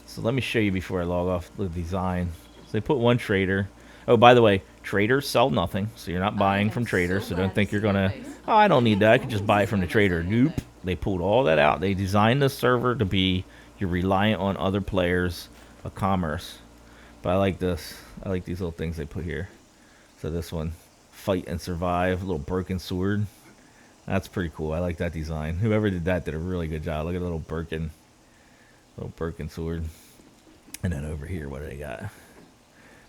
So let me show you before I log off the design. So they put one trader. Oh, by the way, traders sell nothing, so you're not buying from traders, so don't think you're going to, oh, I don't need that, I can just buy it from the trader. Nope. They pulled all that out. They designed this server to be, you're reliant on other players of commerce. But I like this. I like these little things they put here. So this one, fight and survive, a little broken sword. That's pretty cool. I like that design. Whoever did that did a really good job. Look at the little broken sword. And then over here, what do they got?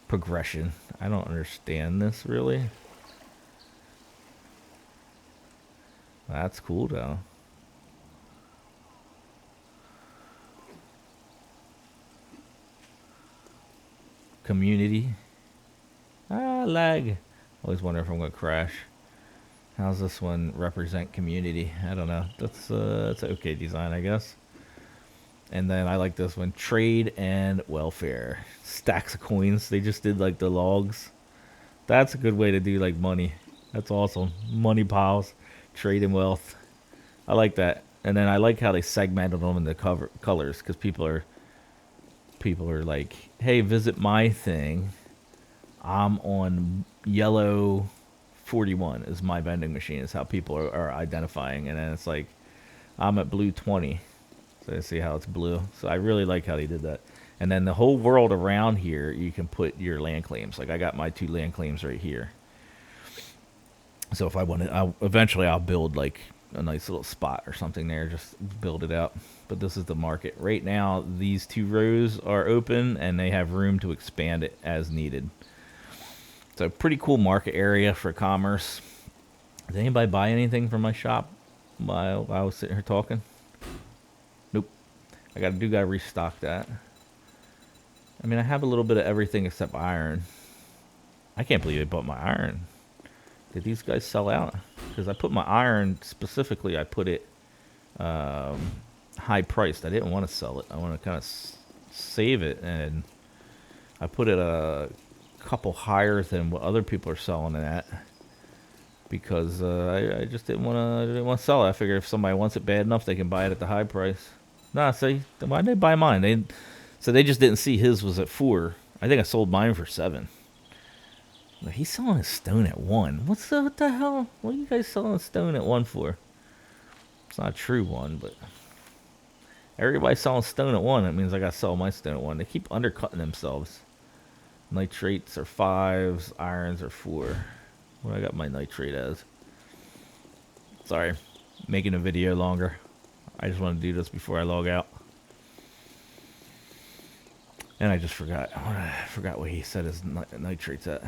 Progression. I don't understand this really. That's cool though. Community. Lag. Always wonder if I'm gonna crash. How's this one represent community? I don't know. That's an okay design, I guess. And then I like this one, trade and welfare. Stacks of coins. They just did like the logs. That's a good way to do like money. That's awesome. Money piles, trade and wealth. I like that. And then I like how they segmented them in the colors, because people are like, hey, visit my thing. I'm on yellow 41 is my vending machine. Is how people are identifying. And then it's like, I'm at blue 20. So you see how it's blue. So I really like how they did that. And then the whole world around here, you can put your land claims. Like I got my 2 land claims right here. So if I want to, eventually I'll build like a nice little spot or something there. Just build it out. But this is the market. Right now, these 2 rows are open and they have room to expand it as needed. So pretty cool market area for commerce. Did anybody buy anything from my shop while I was sitting here talking? Nope. I gotta restock that. I mean, I have a little bit of everything except iron. I can't believe they bought my iron. Did these guys sell out? Because I put my iron, specifically, I put it high priced. I didn't want to sell it. I want to kind of save it, and I put it a couple higher than what other people are selling it at. Because I just didn't want to sell it. I figured if somebody wants it bad enough, they can buy it at the high price. Nah, see, why did they buy mine? So they just didn't see his was at 4. I think I sold mine for 7. But he's selling his stone at 1. What the hell? What are you guys selling stone at 1 for? It's not a true 1, but everybody's selling stone at 1. That means I gotta sell my stone at 1. They keep undercutting themselves. Nitrates are 5s, irons are 4. What I got my nitrate as? Sorry, making a video longer. I just want to do this before I log out. And I just forgot. I forgot what he said his nitrates at.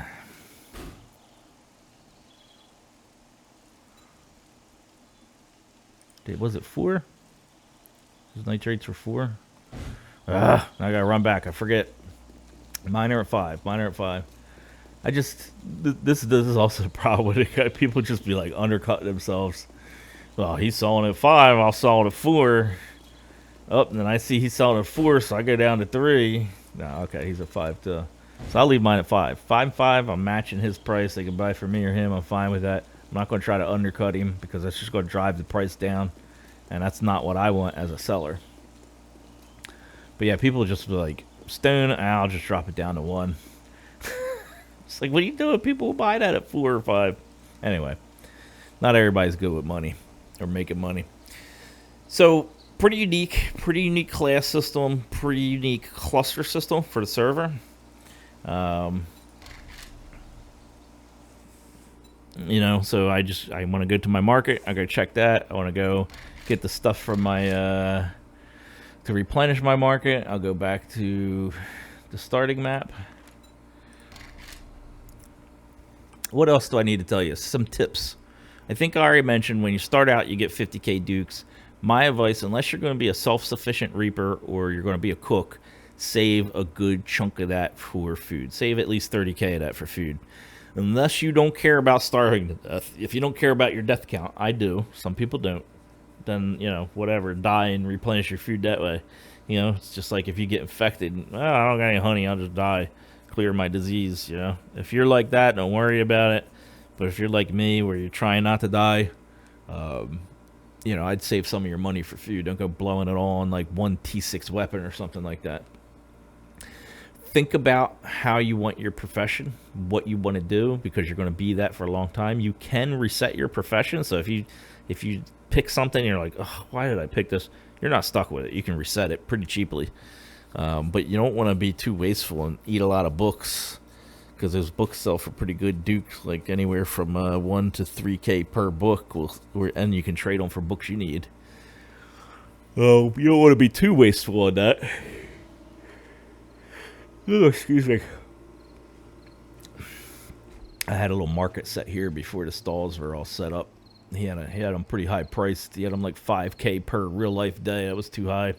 Was it 4? His nitrates were 4. I gotta run back. I forget. Mine are at 5. Mine are at 5. I just this is also the problem with it. People just be like undercutting themselves. Well, he's selling at 5. I'll sell it at 4. Oh, and then I see he's selling at 4, so I go down to 3. No, okay, he's at 5 too. So I'll leave mine at 5. 5. I'm matching his price. They can buy from me or him. I'm fine with that. I'm not going to try to undercut him because that's just going to drive the price down, and that's not what I want as a seller. But yeah, people just be like, stone, I'll just drop it down to 1. It's like, what are you doing? People will buy that at 4 or 5. Anyway, not everybody's good with money or making money. So pretty unique class system, pretty unique cluster system for the server. So I want to go to my market. I go check that. I want to go get the stuff from my to replenish my market. I'll go back to the starting map. What else do I need to tell you? Some tips. I think I already mentioned when you start out, you get 50k dukes. My advice, unless you're going to be a self-sufficient reaper or you're going to be a cook, save a good chunk of that for food. Save at least 30k of that for food. Unless you don't care about starving to death. If you don't care about your death count, I do. Some people don't. Then, whatever, die and replenish your food that way. It's just like if you get infected, I don't got any honey, I'll just die. Clear my disease, If you're like that, don't worry about it. But if you're like me, where you're trying not to die, I'd save some of your money for food. Don't go blowing it all on like one T6 weapon or something like that. Think about how you want your profession, what you want to do, because you're going to be that for a long time. You can reset your profession. So if you pick something, you're like, oh, why did I pick this? You're not stuck with it. You can reset it pretty cheaply. But you don't want to be too wasteful and eat a lot of books, because those books sell for pretty good dukes, like anywhere from 1 to 3k per book, and you can trade them for books you need. Oh, you don't want to be too wasteful on that. Oh, excuse me. I had a little market set here before the stalls were all set up. He had them pretty high priced. He had them like 5k per real life day. That was too high.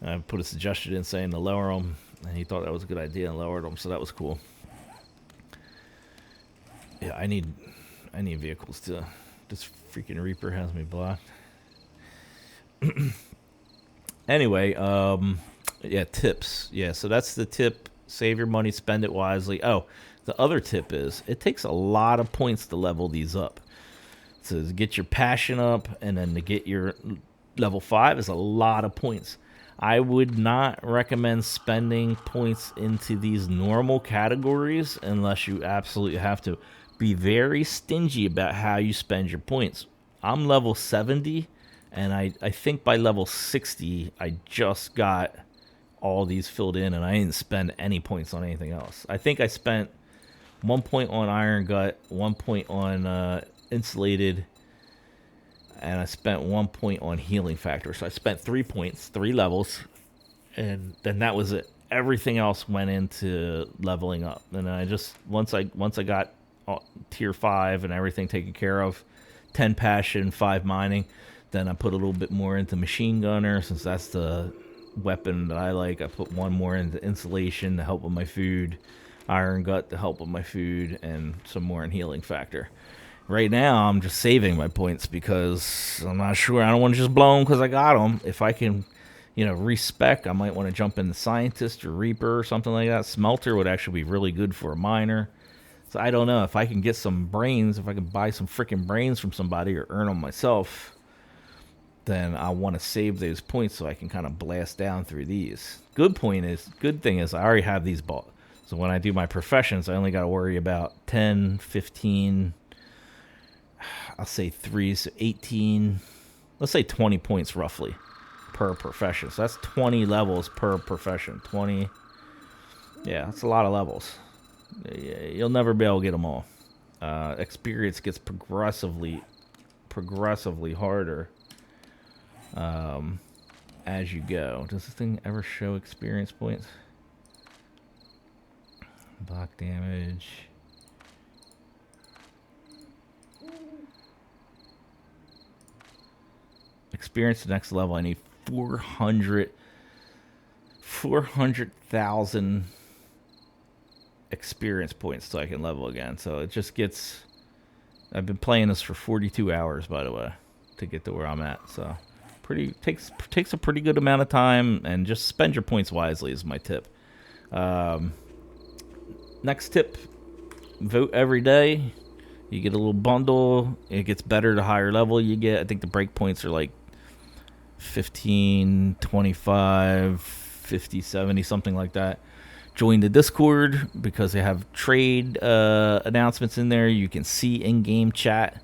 I put a suggestion in saying to lower them, and he thought that was a good idea and lowered them, so that was cool. Yeah, I need vehicles to. This freaking Reaper has me blocked. Anyway, yeah, tips. Yeah, so that's the tip. Save your money, spend it wisely. Oh, the other tip is it takes a lot of points to level these up. So to get your passion up and then to get your level 5 is a lot of points. I would not recommend spending points into these normal categories unless you absolutely have to. Be very stingy about how you spend your points. I'm level 70, and I think by level 60, I just got all these filled in, and I didn't spend any points on anything else. I think I spent 1 point on Iron Gut, 1 point on Insulated, and I spent 1 point on Healing Factor. So I spent 3 points, 3 levels, and then that was it. Everything else went into leveling up. And then I just, once I got tier 5 and everything taken care of, 10 passion, 5 mining, then I put a little bit more into machine gunner, since that's the weapon that I like. I put 1 more into insulation to help with my food, Iron Gut to help with my food, and some more in healing factor. Right now I'm just saving my points because I'm not sure. I don't want to just blow them because I got them. If I can respec, I might want to jump into scientist or reaper or something like that. Smelter would actually be really good for a miner. So I don't know if I can get some brains, if I can buy some freaking brains from somebody or earn them myself, then I want to save those points so I can kind of blast down through these. Good thing is I already have these bought. So when I do my professions, I only got to worry about 10, 15, I'll say 3, so 18, let's say 20 points roughly per profession. So that's 20 levels per profession. 20, yeah, that's a lot of levels. You'll never be able to get them all. Experience gets progressively harder as you go. Does this thing ever show experience points? Block damage. Experience the next level. I need 400,000 experience points so I can level again. So it just gets. I've been playing this for 42 hours, by the way, to get to where I'm at. So takes a pretty good amount of time, and just spend your points wisely is my tip. Next tip: vote every day. You get a little bundle. It gets better the higher level you get. I think the break points are like 15, 25, 50, 70, something like that. Join the Discord because they have trade announcements in there. You can see in-game chat.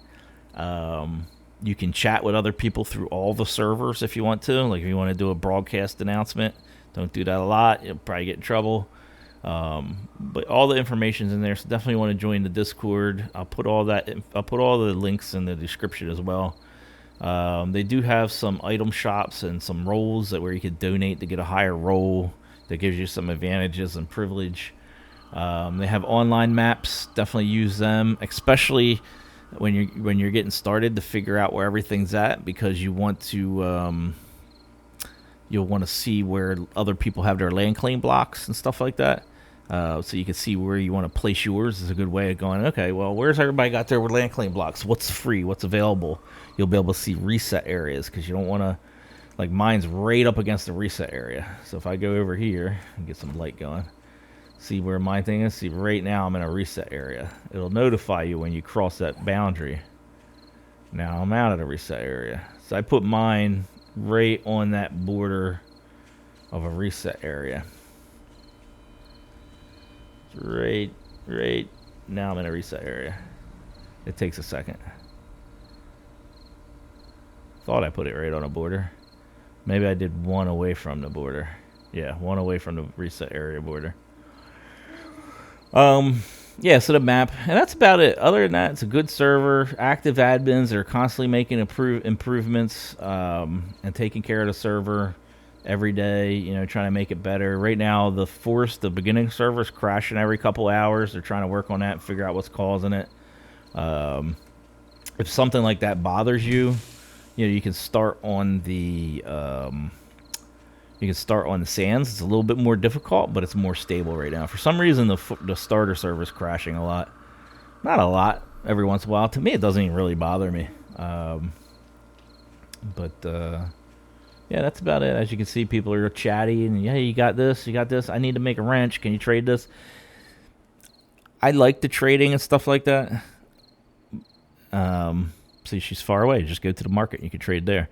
You can chat with other people through all the servers if you want to. Like if you want to do a broadcast announcement, don't do that a lot. You'll probably get in trouble. But all the information's in there, so definitely want to join the Discord. I'll put all the links in the description as well. They do have some item shops and some roles where you can donate to get a higher role that gives you some advantages and privilege. They have online maps. Definitely use them, especially when you're getting started, to figure out where everything's at, because you want to you'll want to see where other people have their land claim blocks and stuff like that. So you can see where you want to place yours. Is a good way of going, okay, well, where's everybody got their land claim blocks? What's free? What's available? You'll be able to see reset areas, because you don't want to, like, mine's right up against the reset area. So if I go over here and get some light going, see where my thing is? See, right now I'm in a reset area. It'll notify you when you cross that boundary. Now I'm out of the reset area. So I put mine right on that border of a reset area. Right now I'm in a reset area. It takes a second. Thought I put it right on a border. Maybe I did one away from the border. Yeah, one away from the reset area border. Yeah, so the map, and that's about it. Other than that, it's a good server. Active admins are constantly making improvements and taking care of the server every day, you know, trying to make it better. Right now, the beginning server is crashing every couple hours. They're trying to work on that and figure out what's causing it. If something like that bothers you, you know, you can start on the sands. It's a little bit more difficult, but it's more stable right now. For some reason, the starter server is crashing a lot. Not a lot, every once in a while. To me, it doesn't even really bother me. Yeah, that's about it. As you can see, people are chatty and, yeah, you got this, I need to make a wrench. Can you trade this? I like the trading and stuff like that. See, she's far away. Just go to the market. You can trade there.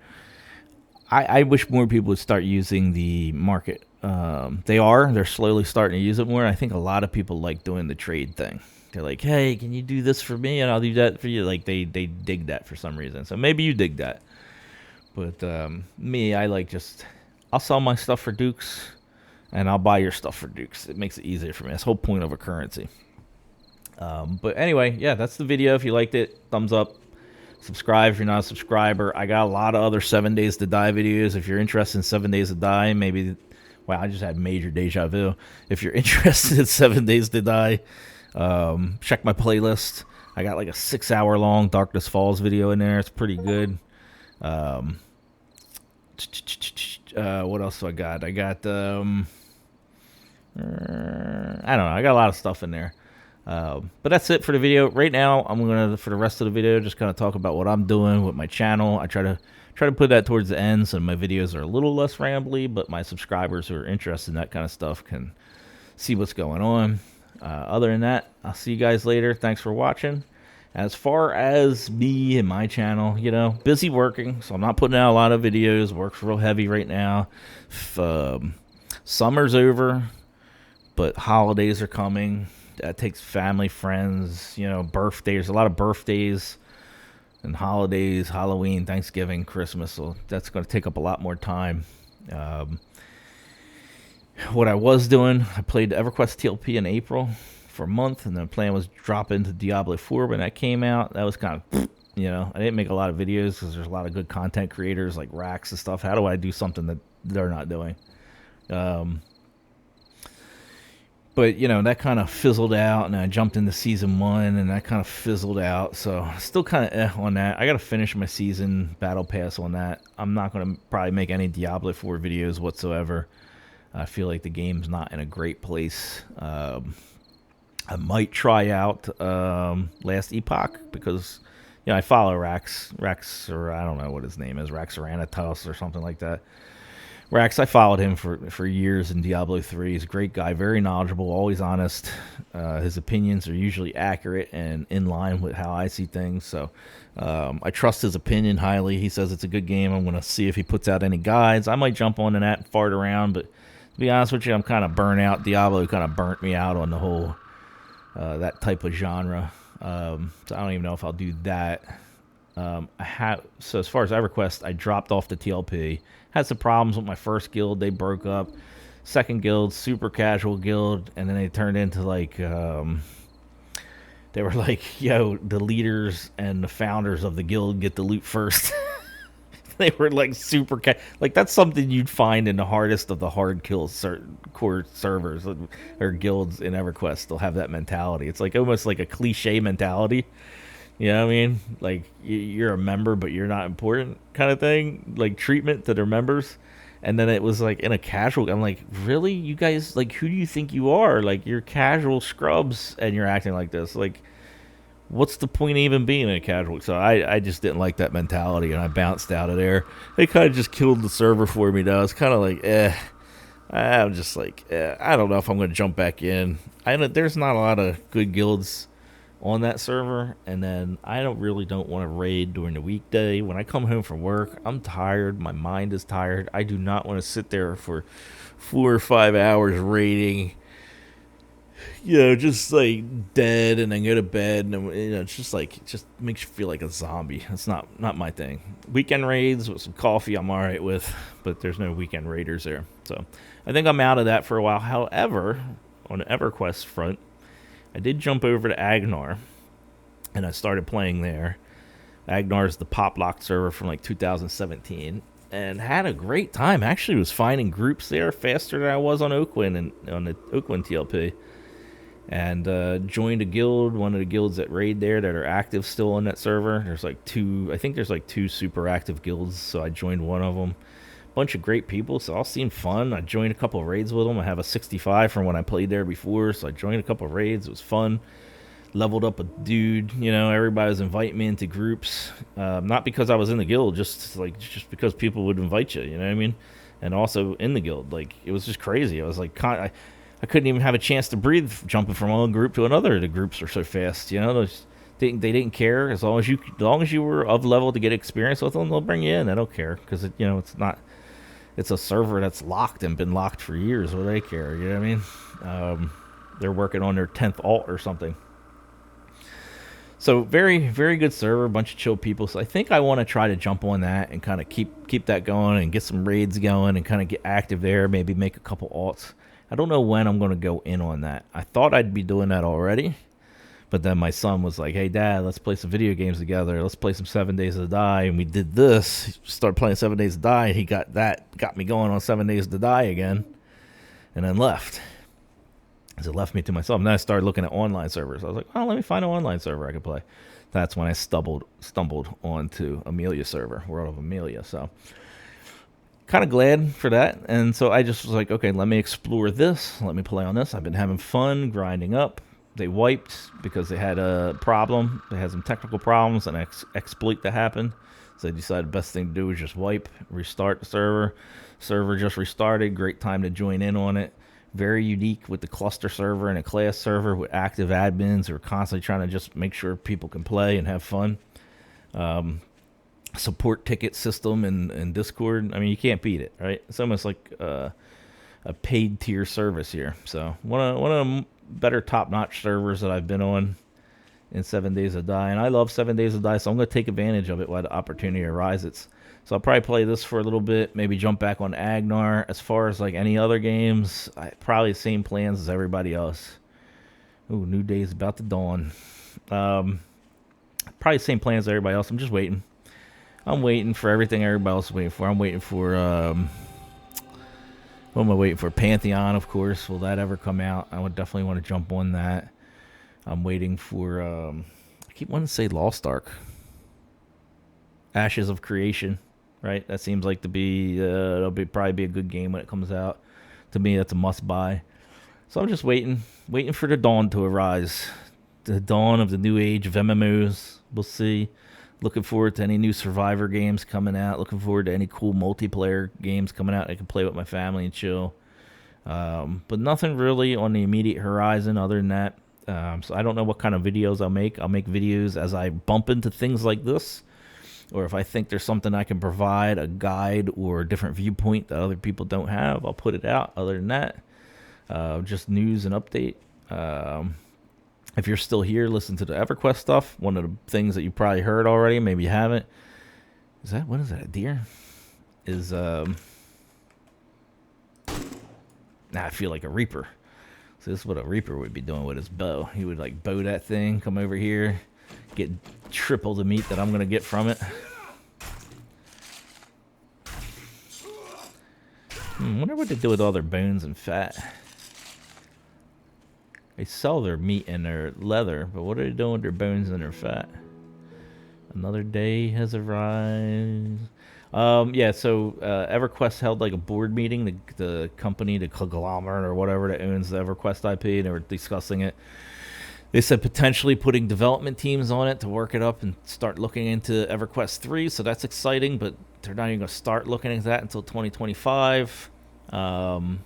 I wish more people would start using the market. They're slowly starting to use it more. I think a lot of people like doing the trade thing. They're like, hey, can you do this for me? And I'll do that for you. Like, they dig that for some reason. So maybe you dig that. But me, I'll sell my stuff for Dukes, and I'll buy your stuff for Dukes. It makes it easier for me. That's the whole point of a currency. But anyway, yeah, that's the video. If you liked it, thumbs up. Subscribe if you're not a subscriber. I got a lot of other 7 Days to Die videos. If you're interested in 7 Days to Die, maybe... Wow, I just had major deja vu. If you're interested in 7 Days to Die, check my playlist. I got like a 6-hour-long Darkness Falls video in there. It's pretty good. What else do I got? I got... I don't know. I got a lot of stuff in there. But that's it for the video. Right now, I'm gonna, for the rest of the video, just kind of talk about what I'm doing with my channel. I try to put that towards the end, so my videos are a little less rambly, but my subscribers who are interested in that kind of stuff can see what's going on. Other than that, I'll see you guys later. Thanks for watching. As far as me and my channel, you know, busy working, so I'm not putting out a lot of videos. Work's real heavy right now. Summer's over, but holidays are coming. That takes family, friends, you know, birthdays. A lot of birthdays and holidays, Halloween, Thanksgiving, Christmas. So that's going to take up a lot more time. What I was doing, I played EverQuest TLP in April for a month, and the plan was drop into Diablo 4 when that came out. That was kind of, you know, I didn't make a lot of videos because there's a lot of good content creators like Rax and stuff. How do I do something that they're not doing? But, you know, that kind of fizzled out, and I jumped into Season 1, and that kind of fizzled out. So, still kind of on that. I got to finish my season battle pass on that. I'm not going to probably make any Diablo 4 videos whatsoever. I feel like the game's not in a great place. I might try out Last Epoch, because, you know, I follow Rax, or I don't know what his name is, Raxoranitos or something like that. Rax, I followed him for years in Diablo 3. He's a great guy, very knowledgeable, always honest. His opinions are usually accurate and in line with how I see things. So I trust his opinion highly. He says it's a good game. I'm going to see if he puts out any guides. I might jump on that and fart around, but To be honest with you, I'm kind of burnt out. Diablo kind of burnt me out on the whole that type of genre. So I don't even know if I'll do that. So as far as EverQuest, I dropped off the TLP. Had some problems with my first guild. They broke up. Second guild, super casual guild, and then they turned into like they were like, yo, the leaders and the founders of the guild get the loot first. They were like like that's something you'd find in the hardest of the hard kill core servers or guilds in EverQuest. They'll have that mentality. It's like almost like a cliche mentality. You know what I mean? Like you're a member, but you're not important, kind of thing. Like treatment to their members. And then it was like in a casual. I'm like, really, you guys? Like, who do you think you are? Like, you're casual scrubs, and you're acting like this. Like, what's the point of even being a casual? So I just didn't like that mentality, and I bounced out of there. They kind of just killed the server for me, though. It's kind of like, I'm just like, I don't know if I'm going to jump back in. There's not a lot of good guilds on that server, and then I don't want to raid during the weekday. When I come home from work, I'm tired. My mind is tired. I do not want to sit there for 4 or 5 hours raiding. Just like dead, and then go to bed, and it's just like it just makes you feel like a zombie. It's not my thing. Weekend raids with some coffee, I'm all right with, but there's no weekend raiders there. So I think I'm out of that for a while. However, on the EverQuest front, I did jump over to Agnar, and I started playing there. Agnar is the pop lock server from like 2017, and had a great time. Actually, was finding groups there faster than I was on Oakwin and on the Oakwin TLP. And joined a guild, one of the guilds that raid there that are active still on that server. There's like two super active guilds, so I joined one of them. Bunch of great people, so all seemed fun. I joined a couple of raids with them. I have a 65 from when I played there before, so I joined a couple of raids. It was fun. Leveled up a dude. Everybody was inviting me into groups, not because I was in the guild, just because people would invite you. You know what I mean? And also in the guild, like it was just crazy. I was like, I couldn't even have a chance to breathe jumping from one group to another. The groups are so fast, they didn't care as long as you were of level to get experience with them. They'll bring you in. They don't care because it's a server that's locked and been locked for years. What do they care? You know what I mean? They're working on their 10th alt or something. So very, very good server, bunch of chill people. So I think I want to try to jump on that and kind of keep that going and get some raids going and kind of get active there. Maybe make a couple alts. I don't know when I'm going to go in on that. I thought I'd be doing that already, but then my son was like, hey, Dad, let's play some video games together. Let's play some 7 Days to Die. And we did this. Started playing 7 Days to Die, and he got me going on 7 Days to Die again, and then left. So it left me to myself. And then I started looking at online servers. I was like, oh, let me find an online server I could play. That's when I stumbled onto Amelia server, World of Amelia. So kind of glad for that. And so I just was like, okay, let me explore this. Let me play on this. I've been having fun grinding up. They wiped because they had a problem. They had some technical problems and exploit that happened. So they decided the best thing to do was just wipe, restart the server. Server just restarted. Great time to join in on it. Very unique with the cluster server and a class server with active admins who are constantly trying to just make sure people can play and have fun. Support ticket system and Discord. I mean, you can't beat it, right? It's almost like a paid tier service here. So one of the better top-notch servers that I've been on in 7 Days to Die. And I love 7 Days to Die, so I'm going to take advantage of it while the opportunity arises. So I'll probably play this for a little bit, maybe jump back on Agnar. As far as like any other games, probably the same plans as everybody else. Ooh, new day's about to dawn. Probably the same plans as everybody else. I'm just waiting. I'm waiting for everything everybody else is waiting for. I'm waiting for, what am I waiting for? Pantheon, of course. Will that ever come out? I would definitely want to jump on that. I'm waiting for, I keep wanting to say Lost Ark. Ashes of Creation, right? That seems like to be, probably be a good game when it comes out. To me, that's a must-buy. So I'm just waiting for the dawn to arise. The dawn of the new age of MMOs. We'll see. Looking forward to any new Survivor games coming out. Looking forward to any cool multiplayer games coming out I can play with my family and chill. But nothing really on the immediate horizon other than that. So I don't know what kind of videos I'll make. I'll make videos as I bump into things like this. or if I think there's something I can provide, a guide or a different viewpoint that other people don't have, I'll put it out. Other than that, just news and update. If you're still here, listen to the EverQuest stuff. One of the things that you probably heard already, maybe you haven't. What is that, a deer? I feel like a reaper. So this is what a reaper would be doing with his bow. He would like bow that thing, come over here, get triple the meat that I'm gonna get from it. Wonder what they do with all their bones and fat. They sell their meat and their leather, but what are they doing with their bones and their fat? Another day has arrived. Yeah, so EverQuest held like a board meeting. The company, the conglomerate or whatever that owns the EverQuest IP, they were discussing it. They said potentially putting development teams on it to work it up and start looking into EverQuest 3. So that's exciting, but they're not even going to start looking into that until 2025. I'm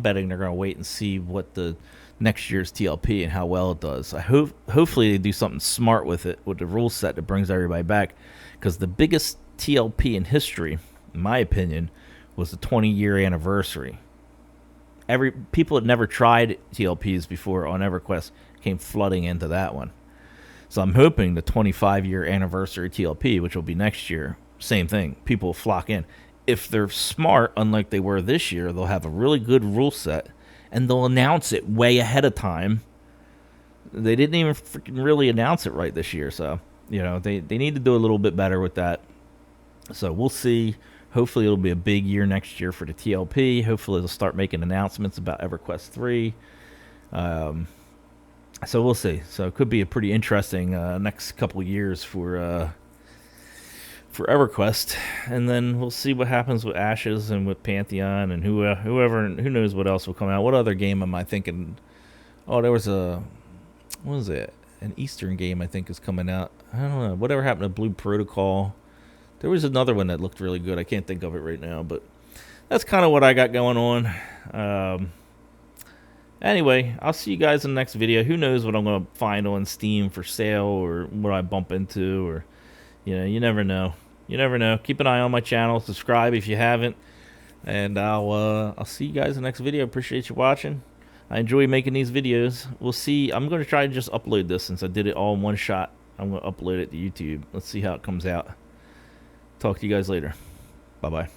betting they're going to wait and see what the next year's TLP and how well it does. Hopefully they do something smart with it, with the rule set that brings everybody back. Because the biggest TLP in history, in my opinion, was the 20-year anniversary. People had never tried TLPs before on EverQuest came flooding into that one. So I'm hoping the 25-year anniversary TLP, which will be next year, same thing. People will flock in. If they're smart, unlike they were this year, they'll have a really good rule set, and they'll announce it way ahead of time. They didn't even freaking really announce it right this year, so they need to do a little bit better with that. So we'll see. Hopefully it'll be a big year next year for the TLP. Hopefully they'll start making announcements about EverQuest 3. So we'll see. So it could be a pretty interesting next couple of years for EverQuest. And then we'll see what happens with Ashes and with Pantheon and who knows what else will come out. What other game am I thinking? Oh, there was what was it? An Eastern game I think is coming out. I don't know. Whatever happened to Blue Protocol? There was another one that looked really good. I can't think of it right now, but that's kind of what I got going on. Anyway, I'll see you guys in the next video. Who knows what I'm going to find on Steam for sale or what I bump into, or you never know. You never know. Keep an eye on my channel. Subscribe if you haven't, and I'll see you guys in the next video. Appreciate you watching. I enjoy making these videos. We'll see. I'm going to try and just upload this since I did it all in one shot. I'm going to upload it to YouTube. Let's see how it comes out. Talk to you guys later. Bye-bye.